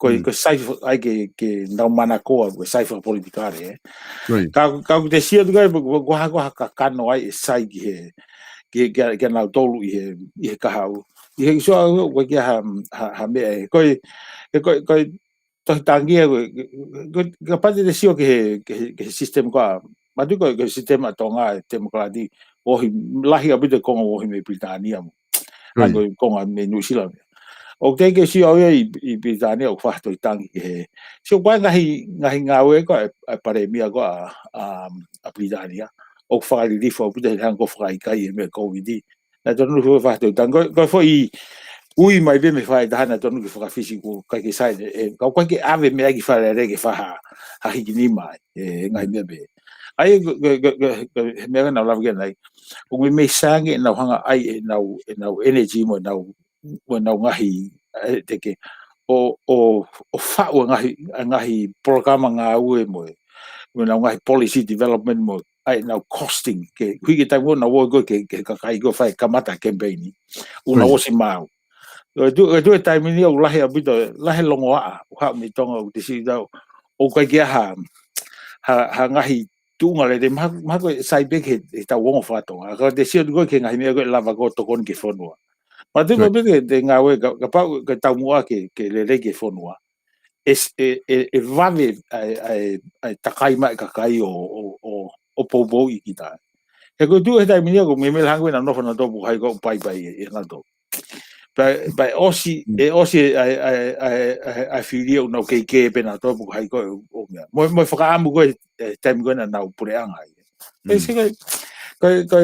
[SPEAKER 3] ko saif ai ke na mana ko saif politikare ka te sio ko ha ka no ai sai ke na tolu i ka hau i so ko ke ha me ko to tangi ko pa de sio ke sistem ko ma du ko sistema tonga demokrati o lahi abito ko o me Britania ano ko me New Zealand o te ke si o i Britania o fa to tangi he so kwa ngahi ngawe ko pare mia ko a Britania o fa li fo puta hang ko fa kai me covid na to no fa to tango ko foi ui mai be me fa da na to no fa fisico ka ke sai ko ke ave me ki fa le ke fa ha higini mai ngai me be ai me na la ge nai o me sangi na hanga ai na energy mo na ngahi te ke o fa o ngahi programa nga ue mo na ngahi policy development mo ai na costing ke hui ke tai mo na wo go ke kai go fai kamata campaign una o si mau do tai mi o lahi abito lahi longo a ha mi tonga o tisi da o ka ke ha ngahi tunga le de ma ko sai be ke ta wo fa to ka de si go ke ngahi me go lava go to kon ke fonua ma te mo be de ngawe ka pa ka ta mo ke le ke fonua e vale ai takai mai ka kai o pobo i kita e ko tu e tai mi ko me hangu na no fa na to bu hai ko pai e na to by osi ai filio no ke pena to bu hai ko o mo fa amu ko tem go na pure anga e se ko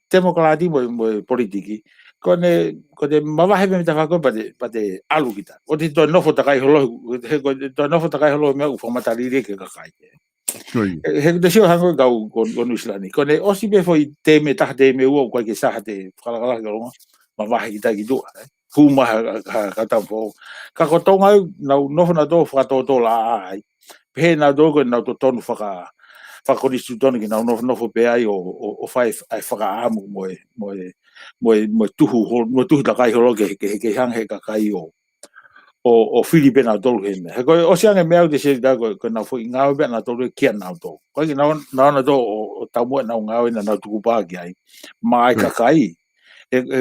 [SPEAKER 3] demokrati mo politiki ko de mama he me ta fa ko pate alu kita o ti to no fo takai holo to no fo takai holo me u forma tali ke ka kai he de sio hango ga con uslani ko ne osi be foi te me ta de me o ko ke sa te kala ga mama he kita gitu kuma ka ta fo ka ko tonga no na do fa to la ai pe na do ko na to ton fa ko disu ton ki no fo pe ai o fa ai fa amu mo tu da kai holo ke hang he ka kai o Filipe na tolu he me. He koe o siange mea te se da koe na fo ngao be na tolu kia na to. Koe ki na to o tamu na ngao na na tuku pa ki ai. Mai kakai.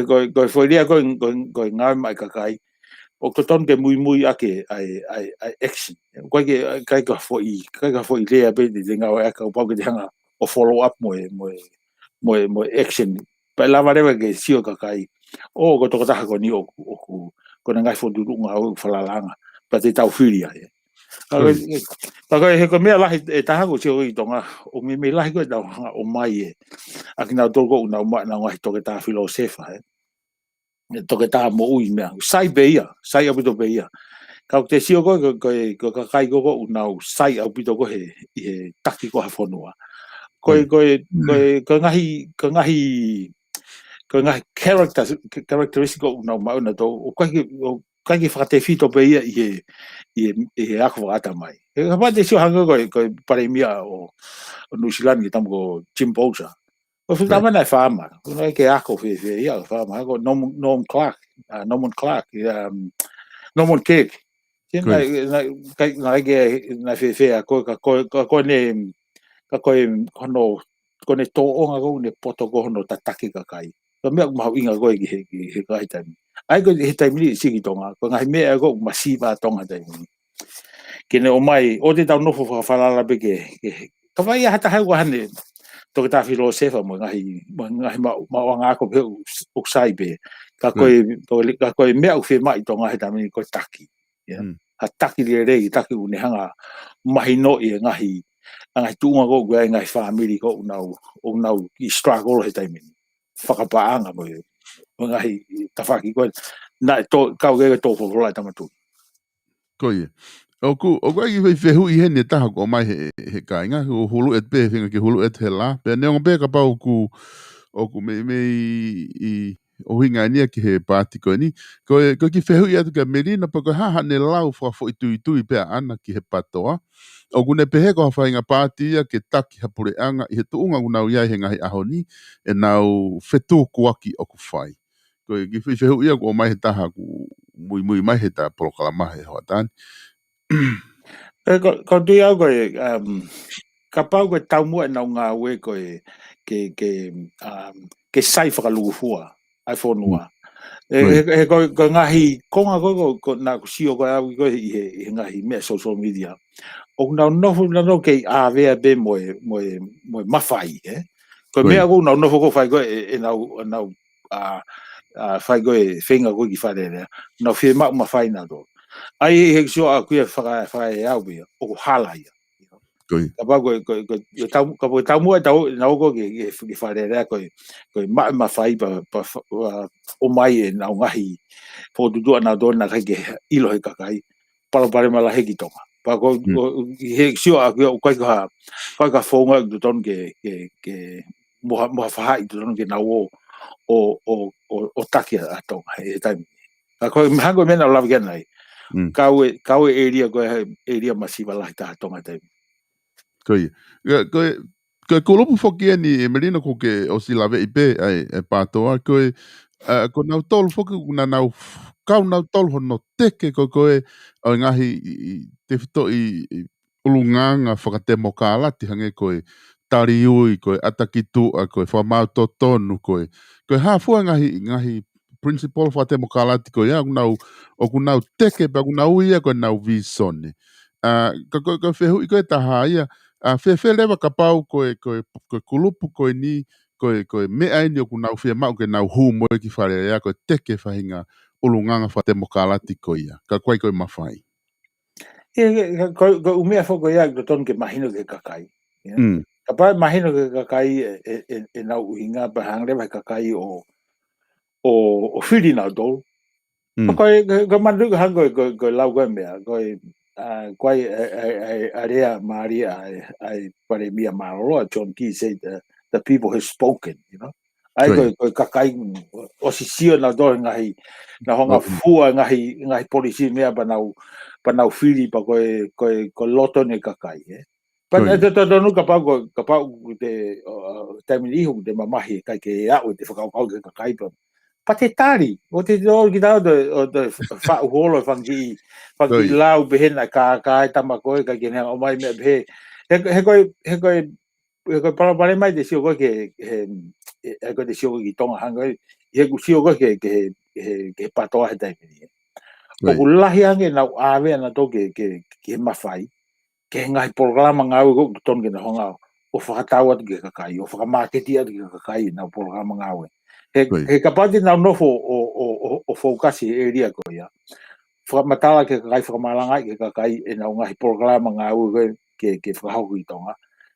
[SPEAKER 3] Koe foi dia koe ngao mai kakai. O ko ton ke mui ake ai action. Koe ki kai ka foi lea be de ngao e ka pa ke hanga o follow up mo action. Pa lava rewa ke sio kakai. O ko to ta ko ni o ko ngai fo dulu ngau falalanga pa te tau filia e ka he ko mea lahi e taha ko sio i tonga o me lahi ko da o mai e akina toko una na ngai to ke ta filosofa e to ke ta mo ui mea sai beia sai abito beia ka te sio ko ka kai ko una sai abito ko he taki ko ha fonua ko ngahi characteristic una una to o kai ki whakate whito pe ia i ako whakata mai. E ka pate sio hanga ko pare mia o New Zealand ki tamu ko Jim Bolger. Ko whitama nei whaama. Ko nei ke ako ia whaama. Ko Norman Clark. Norman Kirk. Nai ke nei whewhea ko ne tō onga ko ne poto ko hono tataki ka kai. Ko mea ku mahu inga koe ki he kai taimi. Ai ko he taimi li siki tonga. Ko ngahi mea ko masiva tonga taimi. Kene o mai, o te tau nofo whawhalala pe ke. Ka vai hata hau hane. Toke ta filosofa mo ngahi mawanga ko pe o sai pe. Ka koe mea u whi mai tonga he taimi ko taki. Ha taki le rei, taki une hanga mahi no i ngahi. Angai tuunga ko gua ngai family ko unau I struggle he taimi. Whakapaanga mo e. Ngai tawhaki ko na to kau ge to fo la tamatu.
[SPEAKER 2] Koe. O ku i whehu I hene taha ko mai he kainga o hulu et pe finga ki hulu et he la. Pe neonga pe ka pau ku o ku me I o hinga nia ki he pāti koe ni. Koe ki whehu I atu ka merina pa koe haha ne lau wha itui pe ana ki he patoa. O kune pehe ko hawhainga pāti ia ke taki hapureanga I he tuunga unau iai he ngahi aho ni e nau whetu kuaki o ku whai. Koe ki whehu ia ko o mai he taha ku mui mai he ta polokalama he hoa tani.
[SPEAKER 3] Ko tui au koe, ka pau koe tau mua nau ngā ue koe ke sai whakalugufua, ai whonua. He koe ngahi, konga koe nā kusio koe au koe I he ngahi mea social media. O nau nofu nano kei āwea be moe mawhai, Koe mea koe nau nofu koe whai koe e nau whai koe whenga koe ki wharerea. Nau whi mau mawhai nā tō. Ai he sio a kuia whakai au bia, o hala ia. Ka pau tau mua tau nau ko ki wharerea koe mawhai pa o mai e nau ngahi po tutua nā tōna kai ke ilo he kakai, palapare mala he ki tonga. Pa ko he sio a kuia o kai ka whonga tu ton ke moha whahai tu ton ke nau o takia a tonga he taimi. Ka koe hango mena o lawa kia nai. Kau area koe area masiva lahi taha tonga taimi.
[SPEAKER 2] Koe. Koe kolopu whoki e ni Emelina ko ke o si lawe I pe e pātoa. Koe nau tolu whoki kuna kau nau tolu hono teke koe o ngahi te whito I ulunganga whakatemo kālati hange koe tariui, koe atakitua, koe whamau totonu, koe hāfua ngahi principal whatemo kālati koe ia, o kunau teke, pa kunau ia koe nau visone. Koe whehu I koe taha ia, whe lewa ka pau koe kulupu koe ni, koe mea ini o kunau whea mau ke nau hū moe ki whare ia, koe teke whahinga ulunganga whatemo kālati koe ia. Ka koe mawhai.
[SPEAKER 3] Koe umea whoko ia ko ton ke mahino ke kakai. Ka pai mahino ke kakai e nau uhinga pa hangrewa kakai o whiri nau tolu. Koe mandu ka hango koe lau koe mea, koe area Maria ai pare mia maroloa, John Key said the people have spoken, you know. Ai koe kakai o si sio nau tolu ngahi na honga fua ngahi polisi mea pa nau whiri pa koe loto ne kakai, Pa te tonu ka pau te taimini ihu te mamahi kai ke au te whakau ke kakai pa patetari o te o ki tau de fa holo fangi lau behena ka tamako ka kena o mai me be he ko para mai de sio ko ke he ko de sio ki tonga hanga he ku sio ko ke patoa he tai ni o ku lahi ange na ave na to ke mafai ke ngai programa ngau ko ton ke na honga o whakatawa ki kakai o whakamaketi ki kakai na programa ngau he kapati na nofo o focus area ko ya whakamatala ke kakai whakamalanga ke kakai e na ngai programa ngau ke whakahau ki tonga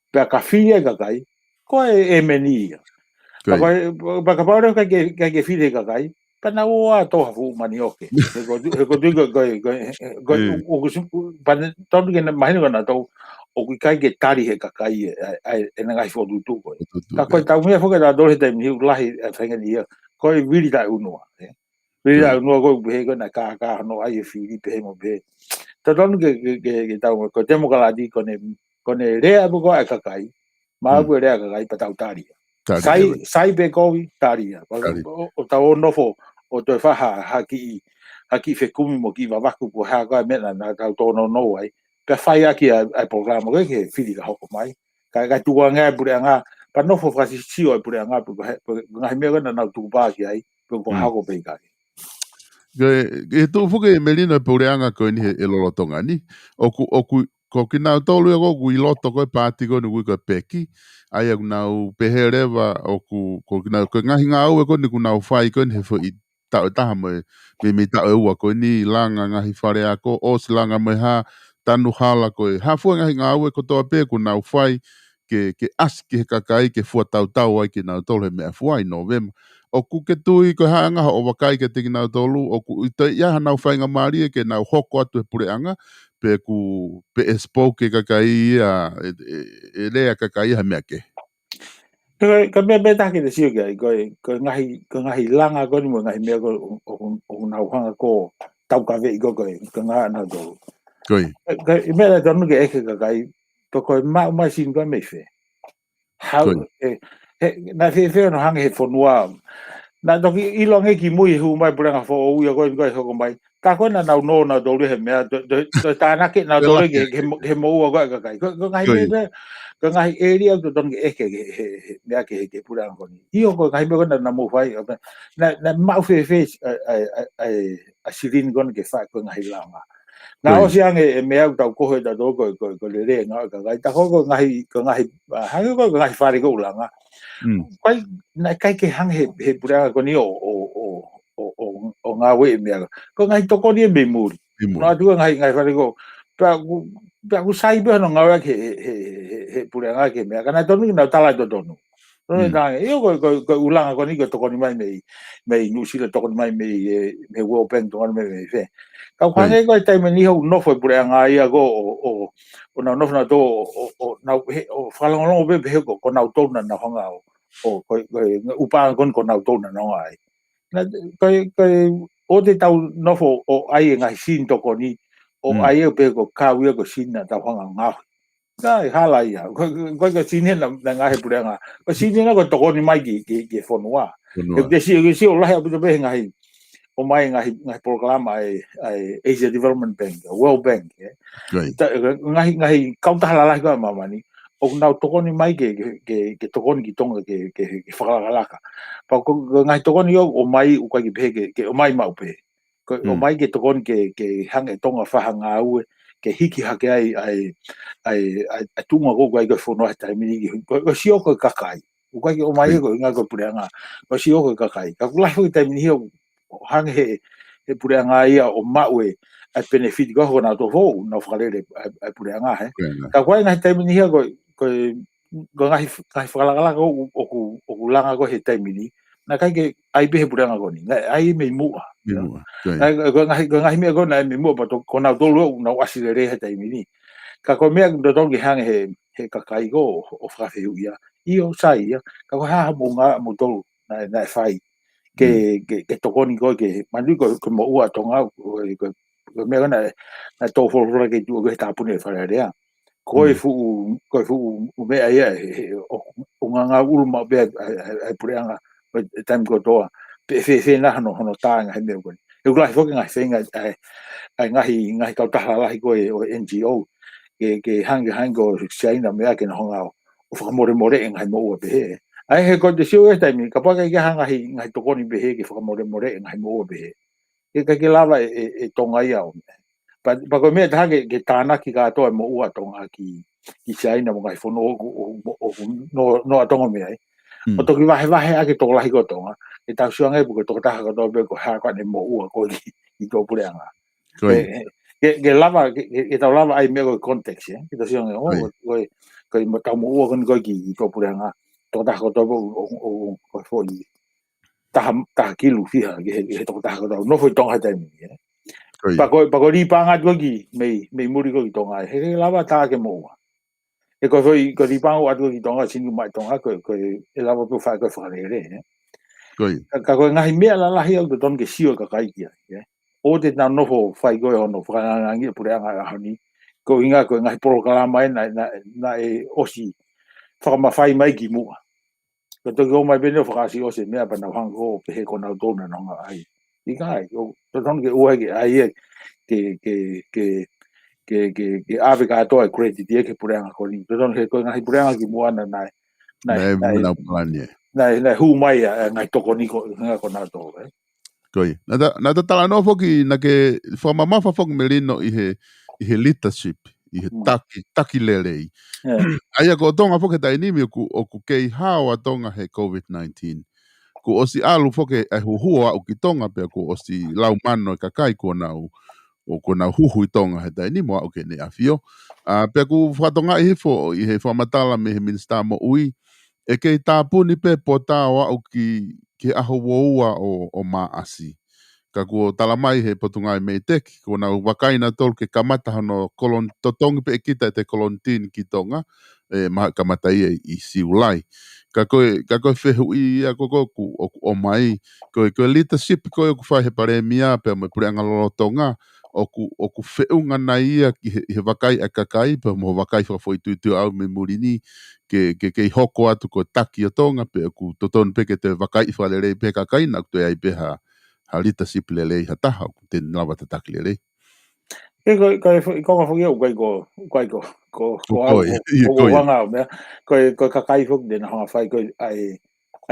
[SPEAKER 3] pe ka fia kakai ko e meni pa ka pa ke fia kakai pa na o to fu mani oke he ko pa to ke na mai na to o ki kai ke tari he kakai e na ngai fodu tu ko ka ko tau me fo ka do he te mi lahi e fenga ni ko e viri da uno viri da uno ko he ko na ka no ai fili pe mo pe to don ke tau ko temo kala di ko ne rea bu ko kakai ma bu rea kakai pa tau tari sai be ko tari o tau no fo o to fa ha ki fe kumi mo ki va va ku ha ga me na tau to no ai ka fai aki ai programa ke fili ka hoko mai ka tu nga pure nga pa no fo fasi sio ai pure nga nga me ga na tu ba ki ai ko hako pe ka
[SPEAKER 2] e tu fuke melina pure nga ko ni e lo tonga ni o ko ki na to lu ko ku i loto ko pati ko ni ko peki ai na pehereva o ko ki na ko nga hinga o ko ni ku na fai ko ni fo i ta me me ta o ko ni langa nga hi fare ako o langa me ha tanu hala ko ha fu nga hinga o ko to pe ku na fai ke aski ka kai ke fu tau ai ki na to le me fu ai novembro o ku ke tui ko hanga o wakai ke tiki nau tolu o ku te ia na whainga mari ke nau hoko atu e pureanga pe espo ke kakai e lea kakai ha mea ke
[SPEAKER 3] ka me ta ke sio ke ko ngahi langa ko ni mo ngahi me ko o nau hanga ko tau ka ve ko nga na do ka me la tonu ke ke kakai to ko ma sin ko me fe how na fe no hanga he fonua na to ki ilonge ki mui hu mai pura fo o ya ko ko mai ka ko na no na do le me to ta na ke na do le ke mo ko ko ngai me ko ngai area to don ke me ke pura ko ni io ko ngai me ko na mo fai na ma fe a sirin gon ke fa ko ngai langa na o siang e me au tau ko da do ko le nga ka ta ko ngai ha ko ngai fa ri ko langa kai na kai ke hang he pura ko ni o nga we me ko ngai to ko ni me muri no tu ngai fa ri ko pa ku sai be no nga he pura nga ke me kana to ni na tala to no no na yo ko ulanga ko ni ko to ko ni mai me nu si to ko ni mai me wo pen to me fe ka kwa ngai ko tai me ni ho no fo pura nga ia go o na no na to o na o fa lo be ko na to na honga o upa kon na to na no ai na o te tau nofo o ai ngai sin to ko ni o ai pe ko ka wi ko sin na ta hanga nga kai hala ia ko sin na ngai pura nga ko sin na ko to ko ni mai ki fo noa e de si o la ha bu be ngai o mai ngai programa ai Asia Development Bank World Bank ngai kaunta hala ko mama ni o na to ni mai ke to ki tonga ke whakalaka pa ko ngai to ni o mai u ka ki ke o mai mau pe ko o mai ke to ke hanga tonga whahanga au ke hiki hake ai tunga ko ko fono ta mi ko si o ko kakai u ka ki o mai ko nga ko pureanga ko si o ko kakai ka la ko ta mi o hanga he pureanga ia o maue a benefit go na to vo no falere ai pureanga he ka ko nga ta mi ko ngai whakalaka o langa ko he taimini na kai ke ai be puranga ko ni ai me mua ngai me ko na me mua pa to ko na do lo na asile re he taimini ka ko me do to ki hang he ka kai go o fa fe ia io sai ka ko ha mo nga mo to na fai ke to ko ni ko ke manu ko mo ua to nga ko me na to fo ke tu ko ta pune fa re koe fu me ai o nga ulu ma be ai pureanga tam ko toa pe na hono tanga he me ko e gla fo nga finga ai ngahi ka ta la ko o NGO ke hango China me ke no nga o fa more ngai mo o be ai he ko de sio e mi ka pa ke ngai to ko ni be ke fa more ngai mo o be ke lava e tonga ia o pa ko me ta ke tana ki ka to mo ua tonga ki China mo ngai fo no tonga me ai o to ki vai a ke to la ko tonga e ta sio ngai bu to ta ko to be ko ha ka ne mo ua ko ki to pure anga ke lava ke ta lava ai me ko context ke ta sio ngai ko mo ta mo ua ko ki to pure anga to ta ko to o fo ni ta ki lu fi ha ke to ta ko no foi tonga ta mi pa ko ri pa nga ki me muri ko tonga he lava ta ke mo e ko foi ko ri pa o atu ki tonga sinu mai tonga ko e lava po fa ko fa le ka ko nga me la hi o don ke sio ka kai ki o te na no fo fai ko no fa nga ngi pure nga ha ni ko inga ko nga programa na e osi fa ma fai mai ki mo ko to go mai bene fa si o se me pa na hang ko pe ko na do na no ai ikai o to don ke o ai ai ke ave ka to e credit ke puranga ko ni to don he ko ngai puranga ki mo na na hu mai ngai to ko ni ko nga ko na to
[SPEAKER 2] koi na tala no foki na ke forma ma fa fok melino i he leadership i he taki lele ai ko tonga foke tai ni ku o ku kei hawa tonga he COVID-19 ku osi alu foke ai huhua o ki tonga pe ku osi lau mano ka kai ko na o kona huhu i tonga he tai ni mo o ke ne afio pe ku whatonga i he whamatala me he minsta mo ui e kei tāpuni pe po tāwa o ki aho woua o maasi ka ko talamai he potungai me teki ko na wakaina tol ke kamata hono kolon totongi pe kita te kolontin ki tonga ma kamata i siulai ka ko fehu i a ko o mai ko leadership ko ku fa he pare mia pe mo prenga lo tonga o ku feunga na ia ki he wakai a kakai pe mo wakai fa foi tu au me murini ke hoko atu ko taki o tonga pe ku toton pe ke te wakai fa le pe kakai na tu ai pe ha leadership le ha taha te lava te taki le
[SPEAKER 3] ko fo yo ko wanga me ko kakai fo de na fa ko ai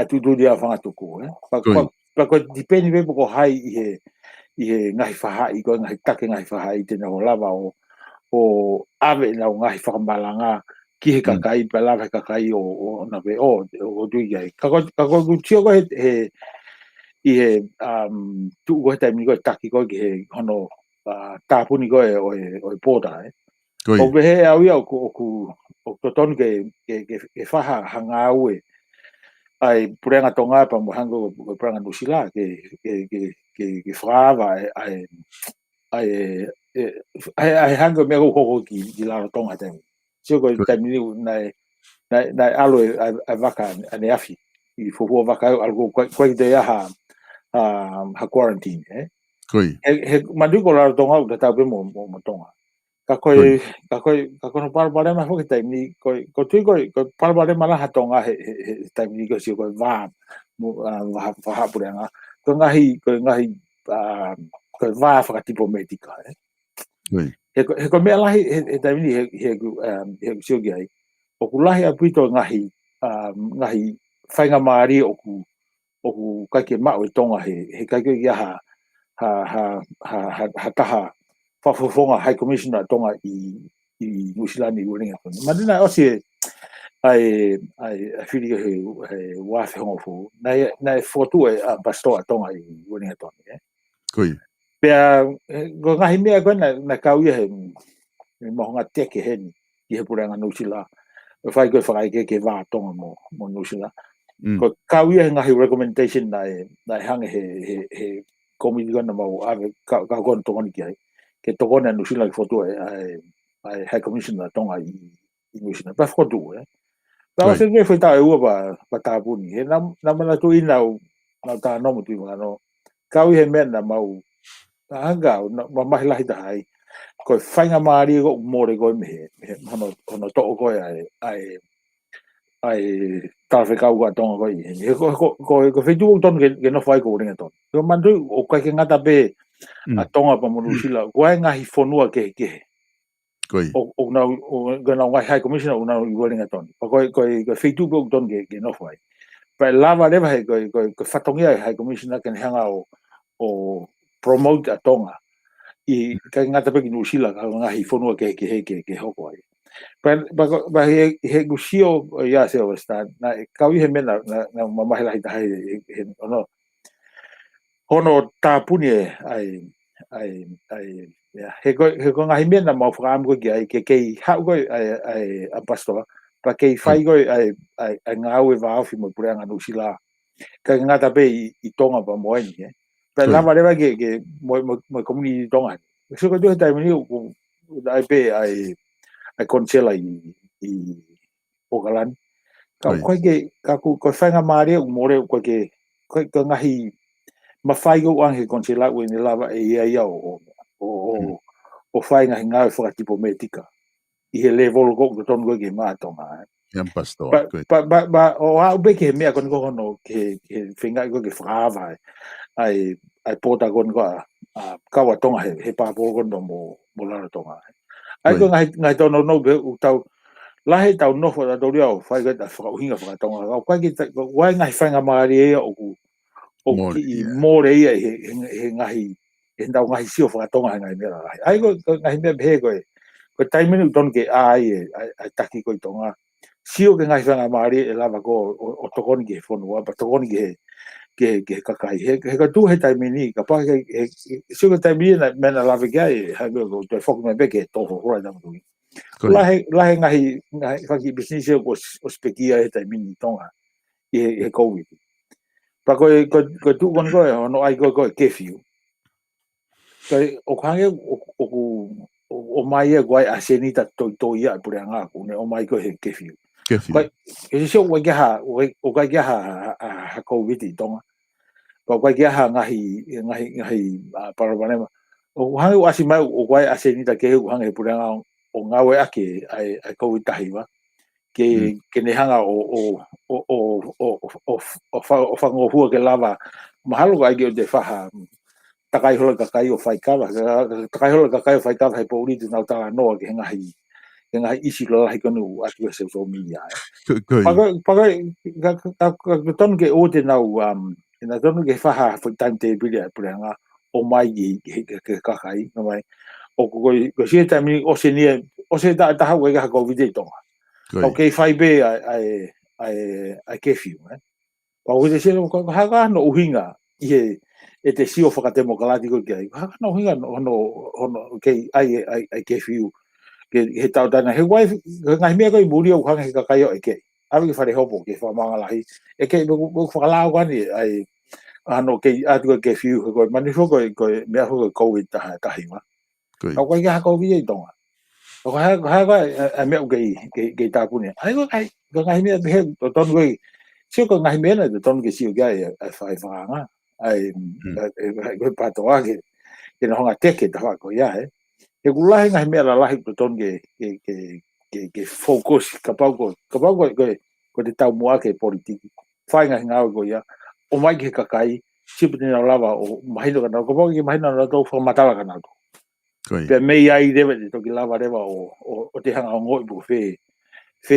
[SPEAKER 3] tu do dia fa tu ko pa ko depende be ko hai i ngai fa i ko ngai take ngai fa i te no lava o ave na ngai fa malanga ki he kakai pa lava kakai o na be o du ia ka ko tio ko he i he tu ko te mi ko taki ko ki he hono tāpuni ko o pōta o be he au ia o ton ke whaha hanga au ai purenga tonga pa mo hango ko purenga nusila ke whaava ai hango me ko ki la tonga te sio ko te mi na alo ai vaka ane afi i fuhu vaka algo ko te ha quarantine he manduko la tonga o ta be mo tonga ka koe no parapare ma hoki tai ni ko tui ko parapare mala ha tonga he tai ni ko si ko va va pure nga ko ngahi ko va fa tipo medica he ko me la he tai ni he si o ai o ku lahi apito ngahi fainga mari o ku ka ke ma o tonga he ka ke ha taha whafofonga High Commissioner tonga i New Zealand i uringa koni. Madina osi ai whiri he wafe hongo fu. Nai fotu e bastoa tonga i uringa toni.
[SPEAKER 2] Koi.
[SPEAKER 3] Pea, ko ngahi mea koe na kauia he mohonga teke heni i he puranga New Zealand. Whai koe whakai ke wā tonga mo New Zealand. Ko kauia he ngahi recommendation nai hange he komiti kona mau ave ka kona tongoni ki ai. Ke tokona New Zealand fotu ai High Commissioner tonga i New Zealand. Pa fotu Pa se me foi ta ua pa tāpuni. He na mana tu ina na tā nomu tu ngano. Kau he mena mau ta hanga ma mahi lahi ta hai. Ko whainga maari ko more ko me hono to ko ai ai ta fe ka wa tonga ko i ko fe tu ton ke no fai ko ringa ton ko mandu o ka ke ngata be a tonga pa mo sila ko nga hi fonua ke
[SPEAKER 2] Koi.
[SPEAKER 3] o na o ga na wa high commissioner o na i ringa ton ko fe tu ko ton ke no fai pa lava le vai ko fatongia high commissioner ke hanga o promote a tonga i ka ngata pe ki no sila ka nga hi fonua ke hoko ai ba he gusio ya se o sta na ka wi he mena na mama la ita he no hono tapuni ai ya he ko ngai mena mo fram ko ke ha ko ai a pastor pa ke fai ko ai nga we va fi mo pura nga no sila ka ngata pe i tonga pa mo ni pa la ma le ke mo community tonga so ko do ta mi ko ai pe ai konsela i Pokalan ka ke ka ko fanga mare o more ko ke ko ngahi mafai go ang he konsela o ni lava e ia o fai ngahi nga fo tipo metika i he level go ton go ke ma tonga
[SPEAKER 2] Yan pastor.
[SPEAKER 3] Ba o a be ke me kon go no ke finga go ke frava ai pota kon go a ka wa tonga he pa po kon mo la tonga ai ko ngai to no be u tau la he tau no fo da do rio fai ga da fo hinga fo tonga ga kwa ki wa ngai fanga mari o ki more ia he ngai he ndau ngai sio fo tonga ngai me la ai ko ngai me be ko taimini ton ke ai taki ko tonga sio ke ngai fanga mari e lava ko o tokoni ke fo no pa tokoni ke kakai he ka tu he taimini ka pa ke sio ke taimini na mena lava ke ai ha go to fo me be ke to fo ora da mo lahe ngahi whaki business o spekia e tai mini tonga e COVID. Pa koe tu kon koe, no ai koe kefiu. Koe o kange o mai e koe a senita toi ia pure anga ku, ne o mai koe he kefiu. Koe, e se o kai kia ha COVID i tonga. Koe kai kia ha ngahi parabanema. O hange o asi mai o koe a senita ke hu hange pure anga o ngawe ake ai COVID tahiwa. ke ne hanga o whangohua ke lava mahalo ai ke o te whaha takai hola kakai o whaikawa takai hola kakai o whaikawa hei pauri te nau tala noa ke ngahi isi lola hei konu atu e social media pakai ton ke o te nau na tonu ke whaha timetable e puranga o mai ke kakai o ko si tami o se ni o se ta hau e ka COVID e tonga okay fai be ai kefiu pa o te selo ko ha no uhinga i e te sio whakatemo kalati ko ke ha no uhinga no ke ai kefiu ke he tau tana he wai ngai mea ko i muri o hanga he kakai o ke awi fare hopo ke fa manga lahi e ke mo whakalao kwani ai ano ke atu ke kefiu ko mani ko mea ko COVID ta hima au ko ha COVID i tonga o ha a me ke ta pune ai ko ngai me he to ton go sio ko ngai me na to ton ke sio ga ai fai nga ai ko pa to ke no nga teke ta ko ya e gula ngai me la to ton ke focus ka pa ko ko te tau moa ke politiki fai ngai nga go ya o mai ke kakai sipu ni na lava o mai no ka ko ke mai na to fo matala kana pe mei ai deve to ki lava deva o te hanga ngoi bu fe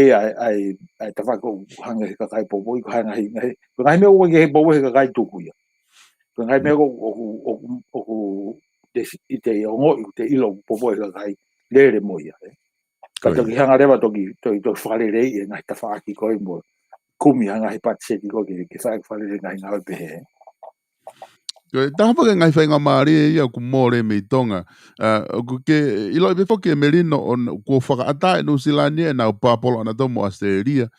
[SPEAKER 3] ai ta fa ko hanga ka kai po bo ko hanga ngai ko ngai me o ke bo he ka kai tu ku ya ko ngai me o te ite o ngoi te ilo po bo ka kai le mo ya ka to ki hanga deva to fare re e ngai ta fa ki ko mo kumi hanga he pat se ko ke fa fare ngai ngai pe
[SPEAKER 2] Taha pake ngai whainga maari e ia ku mōre me tonga. Ku ke ilo i whoki e merino o kua whakaata e Nusilani e nau pāpolo ana tomo Australia.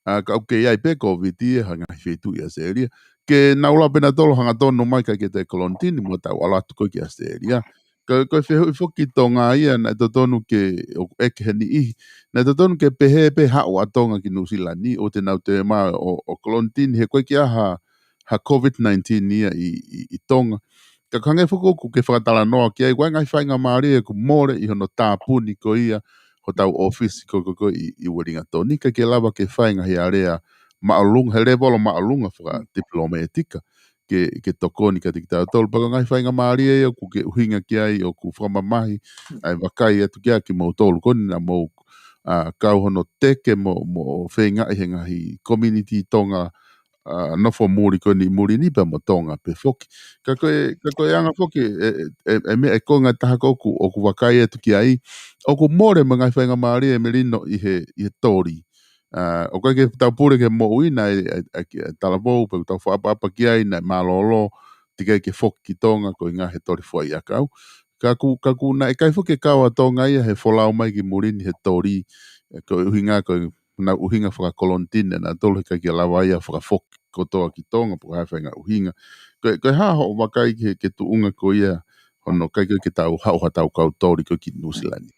[SPEAKER 2] Ka au ke iai pe COVID e hanga whetu i Australia. Ke naula pena tolo hanga tono mai ka ke te kolontini mo tau alatu koe ki Australia. Ka whehu i whoki tonga ia na to tonu ke eke heni ihi. Na to tonu ke pehe pe hao a tonga ki Nusilani o te nau te maa o kolontini he koe ki aha ha COVID-19 ia i tonga. Ka kange whukoku ke whakatala noa ki ai wai ngai whainga maari e ku more i hono tāpuni ko ia ho tau office ko I Wellington toni ka ke lava ke whainga he area maalunga he levolo maalunga whaka diploma e tika ke tokoni ka tiki tau tolu paka ngai whainga maari e o ku ke uhinga ki ai o ku whamamahi ai wakai atu kia ki mau tolu koni na mau kau hono teke mo whenga I he ngahi community tonga nofo muri ko ni muri ni pa mo tonga pe foki ka koe anga foki e me e konga taha ko o ku wakai atu ki ai o ku more mga whainga maari e merino I he tori o kai ke tau pure ke mo uina talapou pe tau whaapapa ki ai na malolo tika ke foki ki tonga ko ngā he tori fwai a kau kaku na e kai foki kaua tonga ia he wholau mai ki muri ni he tori ko uhinga ko na uhinga whakakolontine na tolu kai ke lawa ia whakafoki kotoa ki tonga po hawhenga uhinga. Koe haho wakai ke tuunga ko ia hono kai ke tau hauha tau kautori ko ki Nusilani.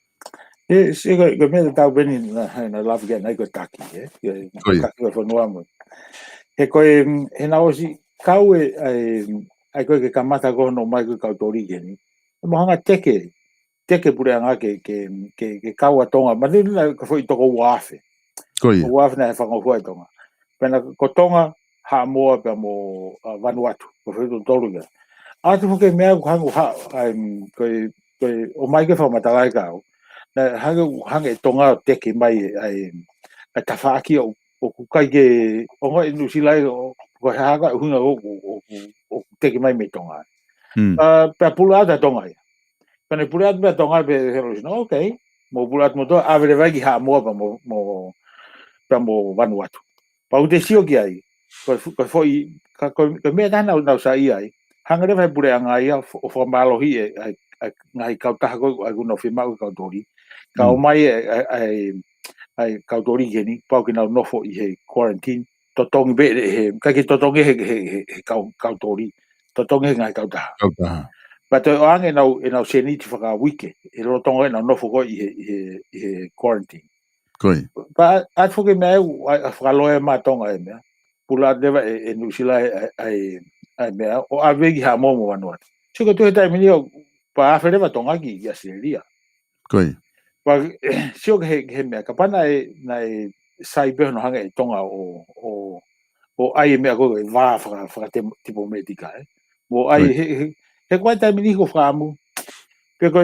[SPEAKER 3] Se ko me tau beni na love get na ko taki taki ko no amo. He ko he na osi kau ai ko ke kamata ko no mai ko kautori ke ni. Mo hanga teke pure anga ke kau atonga ma ni na ko foi toko wafe. Wafe na fa ngo foi tonga. Pena ko tonga ha mo pe mo Vanuatu ko foi tolu ga. Atu ke me ko hangu ha ko o mai ke fa mata lai ka. Na hanga tonga teke mai ai tafaki o kai ke o mai Nusilai o ko haga hunga o teke mai me tonga. Pa pulada tonga. Kana pulada me tonga pe no okay. Mo pulada mo to avere vai ki ha mo pa mo Vanuatu. Pa u te sio ki ai. Ko foi ko me dana na sa ai. Hanga re vai pure anga ia o fo malohi ai ngai ka ta ko ai no firma ko dori. Ka o mai ai kautori geni pau ki na nofo I he quarantine totongi be he ka ki totongi he kautori totongi ngai kauta but o ange na seni ti faka wiki e ro tonga na nofo ko I he quarantine
[SPEAKER 2] koi
[SPEAKER 3] pa at foke me a faka loe ma tonga e me pula deva e Nusilai ai me o avegi ha momo Vanuatu chiko to tai mini pa afere ma tonga ki ya seria
[SPEAKER 2] koi
[SPEAKER 3] pa sio he me ka pana na sai be no hanga tonga o ai me ko va fra tipo medica mo ai he kwata mini ko famu pe ko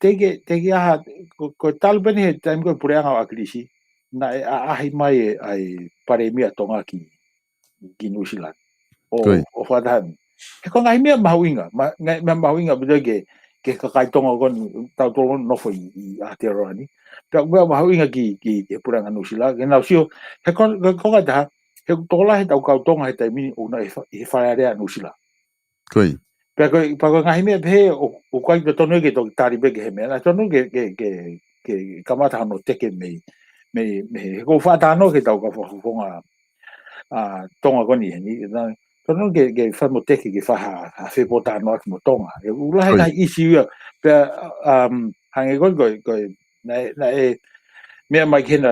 [SPEAKER 3] teke ha ko tal ben he time ko pure anga akrisi na ai mai ai pare mi tonga ki Nusilani o fada he ko ngai me mawinga me mawinga bidege ke kai tonga kon tau to no foi I Aotearoa pe me mawinga ki pura Nusilani ke na sio he ko da he tola he tau tonga he taimi o na e whaarea Nusilani
[SPEAKER 2] koi
[SPEAKER 3] pe ko ngai me pe o kai to no ke to tari be ke me na to no ke kamata no teke me ko fata no ke tau ka fonga tonga koni ni na tono ke fa mo teke ke fa ha fe bota no mo tonga e ula ha isi pe hange go na e me mai kena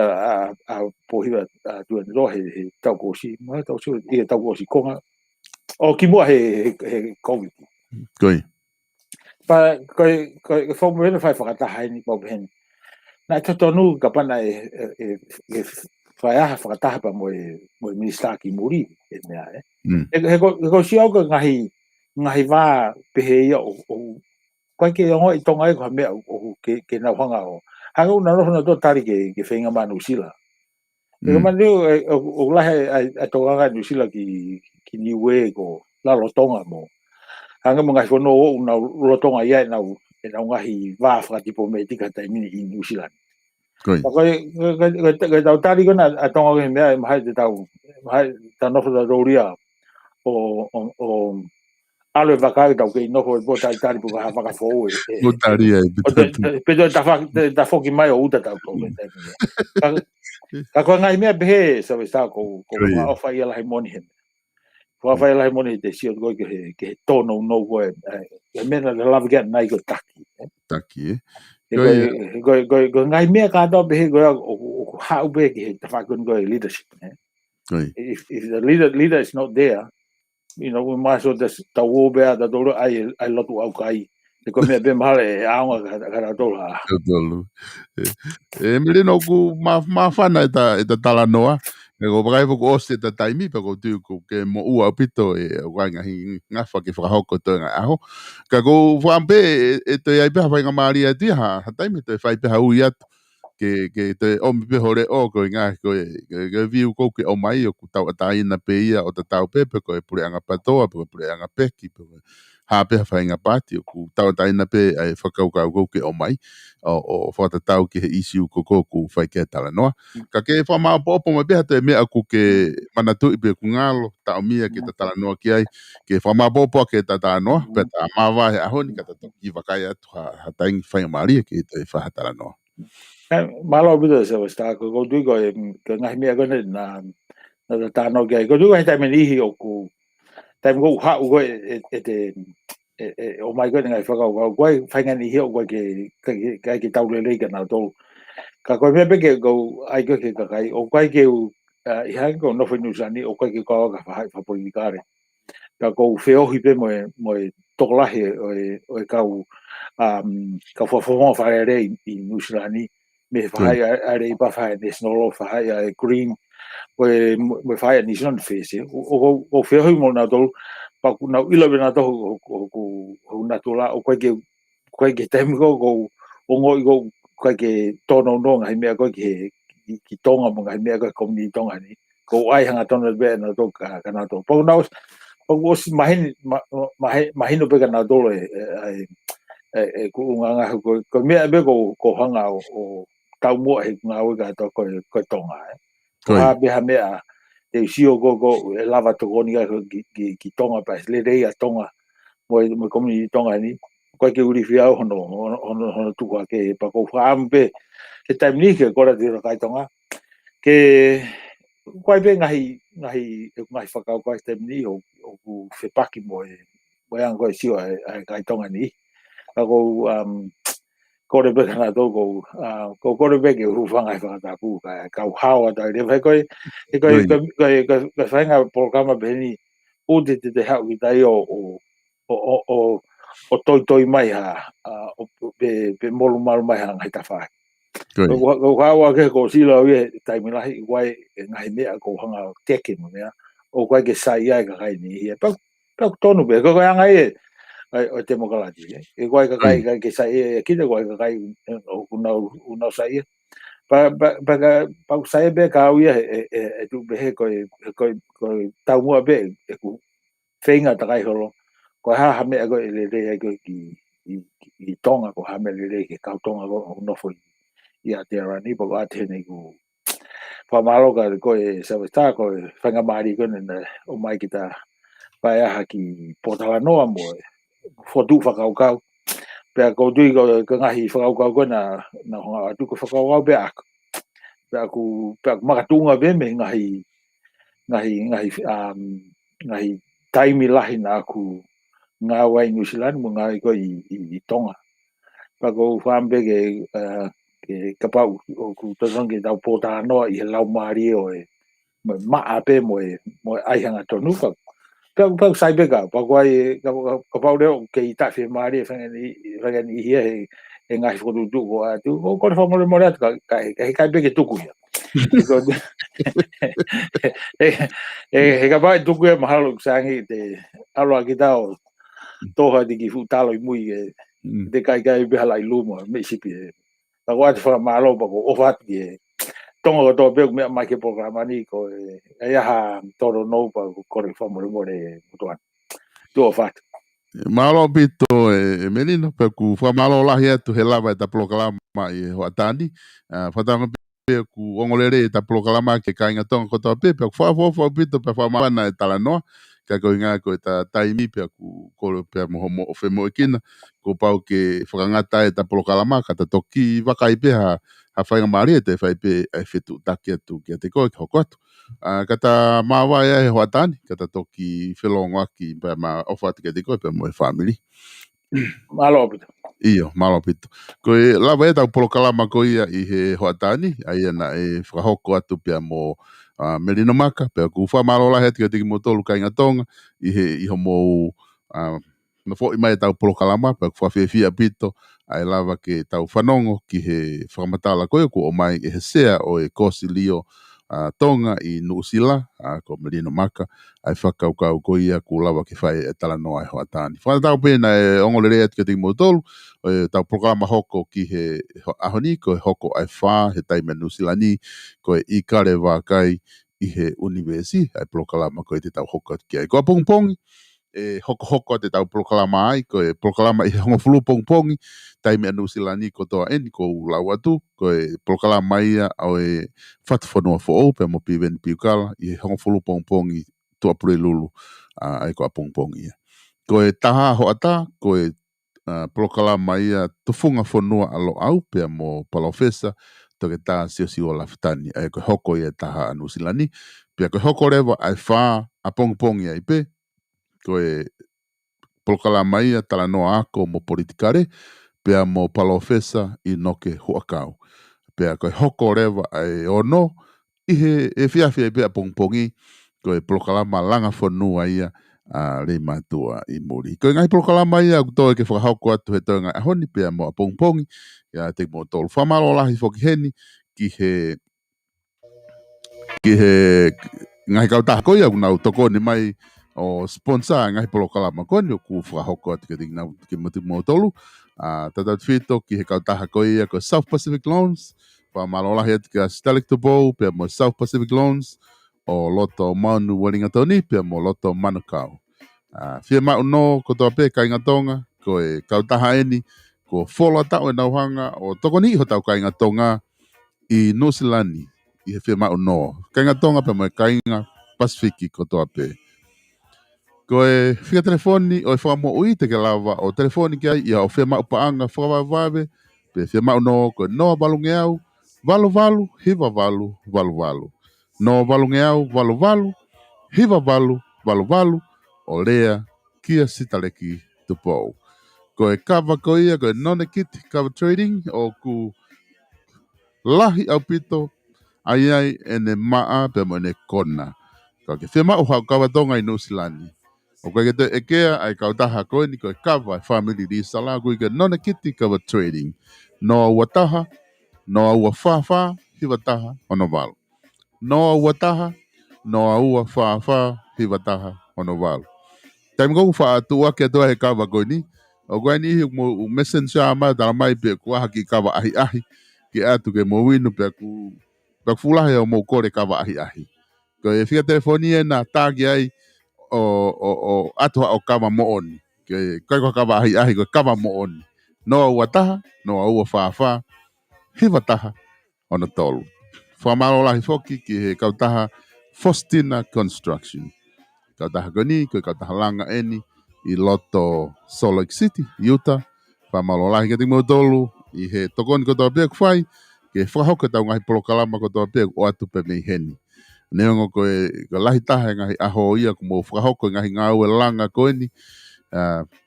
[SPEAKER 3] a pohiva tu no he tau ko si ma tau so e tau ko si konga o ki mo he covid
[SPEAKER 2] koi
[SPEAKER 3] pa ko fo mo na fa ta hai ni po ben na tonu ka pa na fa ya fa ta pa mo minister ki muri e me he ko si o ngahi va pe he o kwa ke o I tonga ko me o ke na hanga o hanga una no to tari ke whenga ma Nusila e ma leo o la a tonga Nusila ki niue ko la lo tonga mo hanga mo ngai fono una lo tonga ia na ngahi va fra tipo medica ta ni I Nusila ko tari ko na a tonga ke me mai te tau mai ta no fa roria o alo vakai tau ke no ko bota tari po ha vaka fo
[SPEAKER 2] botaria
[SPEAKER 3] pero ta foki mai o uta tau to ka ko ngai me be so sta ko ma ofa ia lai moni hen ko fa ia lai moni te sio go ke tono no go e me na love get nai go taki go ngai me ka do be go ha u be ke ta fa go leadership if the leader is not there you know we might as well just the war bear that all I lot of kai Te ko me be male aonga ka tola.
[SPEAKER 2] Tolu. Me no ku mawhana e ta tala noa. E ko pakai ko ose ta taimi pa ko tu ko ke mo ua pito e wanga hi ngafa ke whakahoko to nga aho. Ka ko whampe e te ai peha whainga maari a tia ha taimi te whai peha ui atu. Ke te omi pe hore o ko ngā ko e viu ko ke o mai o ku tau ataina pe ia o ta tau pepe ko e pure anga patoa pe pure anga peki pe ha pe whainga pati o ku tau ataina pe ai whakaukau ko ke o mai o whatatau ke he isi u koko ku whai ke tala noa. Ka ke whamao popo mai peha te mea ku ke manatu i pe ku ngalo ta o mia ke ta tala noa ki ai ke whamao popo ke ta tala noa pe ta mawa he ahoni ka ta toki wakai atu ha taingi whainga maria ke te whahatala noa.
[SPEAKER 3] Malo bito se sta ko du ko ngai me ko na ta no ke ko du ko ta me ni o ku ta mo ha u ko o mai ko ngai fa ko fa ngai ni o ko ke ta le ke na to ka ko me be ke go ai ko ke ka kai o kai ke i ha ko no foi nusani o kai ke ko ka fa fa po ni kare ka ko feo hi pe mo to la he o ka ka fo fa re i nusani me fai a re pa fai national fai a green we fai ni son fese o fe ho mo na do pa ku na ila na do ko na to la o ke tem go o ngo go ke to no no ngai me ko ke ki tonga mo ngai me ko ko ni tonga ni ko ai hanga tona be na do ka na do po na po os mahin no pe na do ku nga ko me be ko hanga o tau mo he nga o ga to ko tonga ko ha be ha me a te sio go lava to go ni ki tonga pa le rei a tonga mo ko ni tonga ni ko ke uri fia hono tu ko ke pa ko fa ambe e time ni ke ko ra di ka tonga ke ko be ngai fa ka ko time ni o ku fe paki mo ang ko sio ka tonga ni ko ko re be na do ko re be ke hu fa ngai fa ta ku ka hawa da le fa ko fa nga programa be ni o te ha ki dai o toi mai ha be molu malu mai ha ngai ta fa ko hawa ke ko si la ye tai mi la hi wai ngai me ko hanga teke mo ya o ko ke sai ya ka kai ni pa tonu be ko ngai o te mokalati e ko kai ke sai ki te ko kai una sai pa sai be ka u e tu be ko tau mo be e ku feinga ta kai holo ko ha me ko le ko ki tonga ko ha me le ke ka tonga ko no foi ia te rani po a te nei ku pa malo ka ko e sa sta ko fanga mari ko na o mai kita pa ya haki po ta no mo fo tu fa ka pe ko tu ko ngahi fa ka na ho tu ko fa ka be ak pe ma tu nga be me ngahi taimi lahi na ku nga wai New Zealand mo nga ko i tonga pa ko fambe ke kapau o ku to ke tau pota no i lau mari o ma ape mo ai hanga tonu pa sai be ka pa ko ai kapau de ke i ta fe mari fa ni he e ngai fo du ko atu ko fa mo mo ka be ke tuku ya he kapau tuku e mahalo sangi te alo ki tau toha di ki fu talo i mui de kai be hala i lumo me sipi ta wa fa malo ba ko ofat ki tonga to be me mai ke programa ni ko e ha toro no pa ko re fa mo to tu ofat
[SPEAKER 2] malo pito menino pe ku fa malo la hia tu helava ta proclama e ho atani fa ta pe ku ongolere ta proclama ke kainga tonga ko to pe fa pito pe fa mana ta la no ka ko inga ko ta taimi pe ku ko pe mo mo fe mo kina ko pau ke fa ngata ta proclama ka ta toki va kai pe ha fa ngari te fa pe e fetu takia tu ke te ko ko kata mawa ia he hoatani, kata toki whelonga ki pa ma ofat ke te koe pa mo e family.
[SPEAKER 3] Malo pito.
[SPEAKER 2] Iyo, malo pito. Ko e lawa e tau polokalama ko ia i he hoatani, ai ana e whakahoko atu pia mo Merino Maka, pia ku wha malo la he tika tiki mo tolu ka inga tonga, i he iho mo na fo'i mai tau polokalama pa fa fia pito ai lava ke tau whanongo ki he whakamatala koe ko o mai e he sea o e kosi lio tonga i Nuusila ko Merino Maka ai whakaukau ko ia ko lava ke whai e tala noa e hoa tāni. Whana tau pēna e ongolere atu ke tingi motolu o e tau polokalama hoko ki he ahoni ko e hoko ai whā he taime Nuusila ni ko e ikare wākai i he universi ai polokalama ko e te tau hoko ki ai. Ko a pongpongi e hoko te tau polokalama ai ko e polokalama i hongo fulu pongpongi taime anu silani ko toa eni ko lau atu ko e polokalama ia au e whatwhanua fo au pe mo piwen piukala i hongo fulu pongpongi tua pure lulu ai ko a pongpongi ia ko e taha ho ata ko e polokalama ia tufunga whanua alo au pe mo palofesa to ke ta si o lafitani ai ko hoko ia taha anu silani pe ko hoko rewa ai wha a pongpongi ai pe ko e polokalama ia tala noa ako mo politikare pea mo palofesa i noke huakau. Pea koe hoko rewa ai ono i he e whiawhia pea pongpongi ko e polokalama langa whanua ia rei matua i muri. Ko ngai polokalama ia kutoa ke whakahoko atu he toa ngai ahoni pea mo a pongpongi ia te mo tolu whamaro lahi whoki heni ki he ngai kautaha koia kunau tokoni mai o sponsor ngai polokalama koni o ku whakahoko atu ke tingna ke matu mo tolu. Tata fito ki he kautaha koia ko South Pacific Loans whamalola he atu ka Stalik Tobo pia mo South Pacific Loans o loto Maunu Waringatoni pia mo loto Manukau. Fia mau no ko toa pe ka ingatonga ko e kautaha eni ko whola tau e nauhanga o tokoni ho tau ka ingatonga i Nusilani i he fia mau no. Ka ingatonga pia mo e ka inga Pasifiki ko toa pe. Ko e whika telefoni o e whamo ui te ke lava o telefoni ki ai ia o whia mau paanga whakawawave pe whia mau no ko noa valunge au valu hiva valu noa valunge au valu hiva valu o lea kia sitaleki tupou. Ko e kawa ko ia ko e none kit cover trading o ku lahi au pito ai ene maa pe mo ene kona. Ko ke whia mau hau kawatonga i Nusilani. O koe te ekea ai kautaha koe ni koe kawa e family di sala koe ke nona kiti kawa trading. Noa ua taha, noa ua whawha, hiwa taha, ono walu. Noa ua taha, noa ua whawha, hiwa taha, ono walu. Taimi kou wha atu ake atua he kawa koe ni. O koe ni mo messenger mai tala mai pe kua haki kawa ahi. Ke atu ke mo winu pe ku fulahe o mo kore kawa ahi. Koe e whika telefoni e na tāki ai o atua o kama mooni ke kai ko kama ahi ko kama mooni no ua taha no ua whawha hiwa taha ona tolu whamaro lahi foki ki he kautaha Faustina Construction kautaha koni ko kautaha langa eni i loto Salt Lake City Utah whamaro lahi ke tingo tolu i he tokoni ko toa pek whai ke whahoka tau ngahi polokalama ko toa pek o atu pe mei heni Neongo ko e lahi taha ngahi aho ia ko mo whakahoko ngahi ngau e langa koe ni.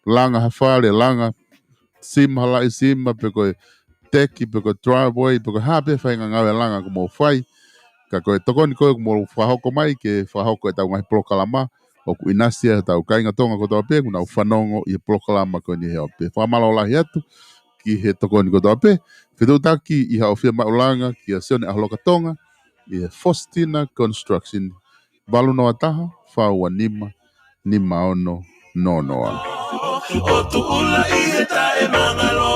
[SPEAKER 2] Langa hawhare, langa sim halai sima pe koe teki, pe koe driveway, pe koe hape whai ngau e langa ko mo whai. Ka koe tokoni koe ko mo whahoko mai ke whahoko e tau ngahi polokalama. O ku inasia tau kainga tonga ko toa pe, kuna whanongo i polokalama koe ni heo pe. Whamalo lahi atu ki he tokoni ko toa pe. Whitutaki i hao whia maulanga ki a sione aholoka tonga. I Faustina Construction valu no ataha whaua nima ono nonoa.
[SPEAKER 1] O tuula i he tae mangalo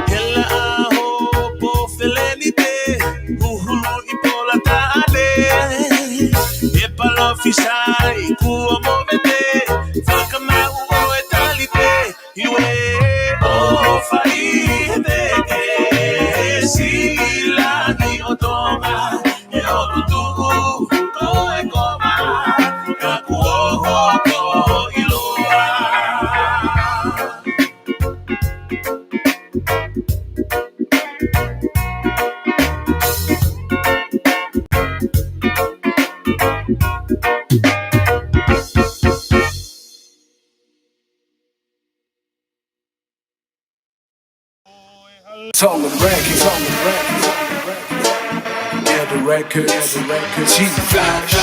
[SPEAKER 1] Kela aho po feleni te Uhulu i pola taale E palo fisai kua momete Whakamau o e talite Iwe o whai he teke Silani o tonga E o tutu ko e koma Ka kuoho ko iloa
[SPEAKER 4] Tongue records, yeah, the records, G-Flash.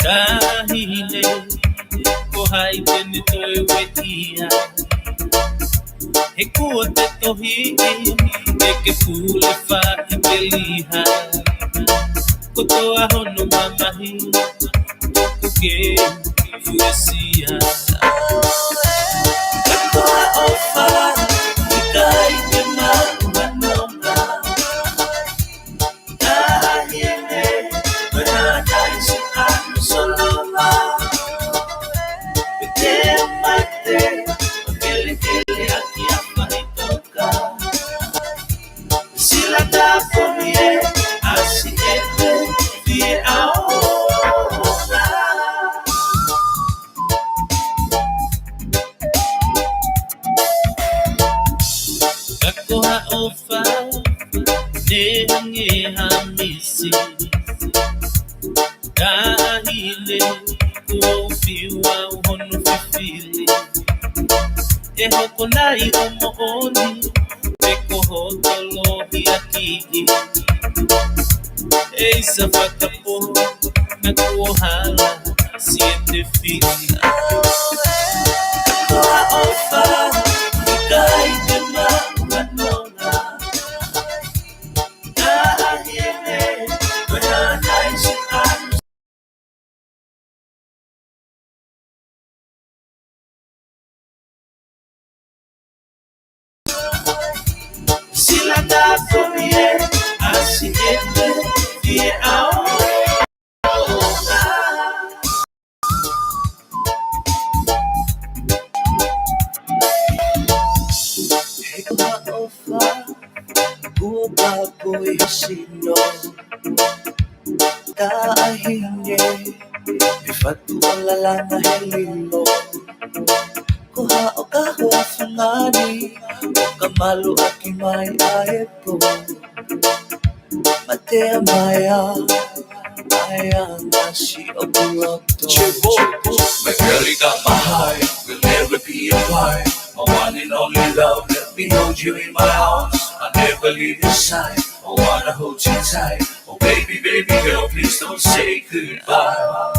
[SPEAKER 1] Dahine ko hai tene toi wetia he ko te tohi e ke pule fa i peliha ko toa hono mamahi ko ke fuesia toa ofa i kai te manonga dahine mana taisi anu soloma mate kele aquí apaitoka sila da pomie así vie ahora kakoha ofa nehange hamisi dahile kuofiwa uhono fifili ehoko nai omooni peko hotolohi akiki eisa fakapo na kuohala siete fili koa ofa ikai te manona dahine wena naisi anu sila da pomie así vie ahora Hekma ofa Uba boy sino Kahine Ifatu alalanga helilo Koha o kahua fungani O kamalu akimai aepo Matea maya Maya nashi o buroto
[SPEAKER 4] My girl, you got my high, will never be apart. My one and only love, let me hold you in my arms. I'll never leave your side, I wanna hold you tight. Oh baby, baby girl, please don't say goodbye.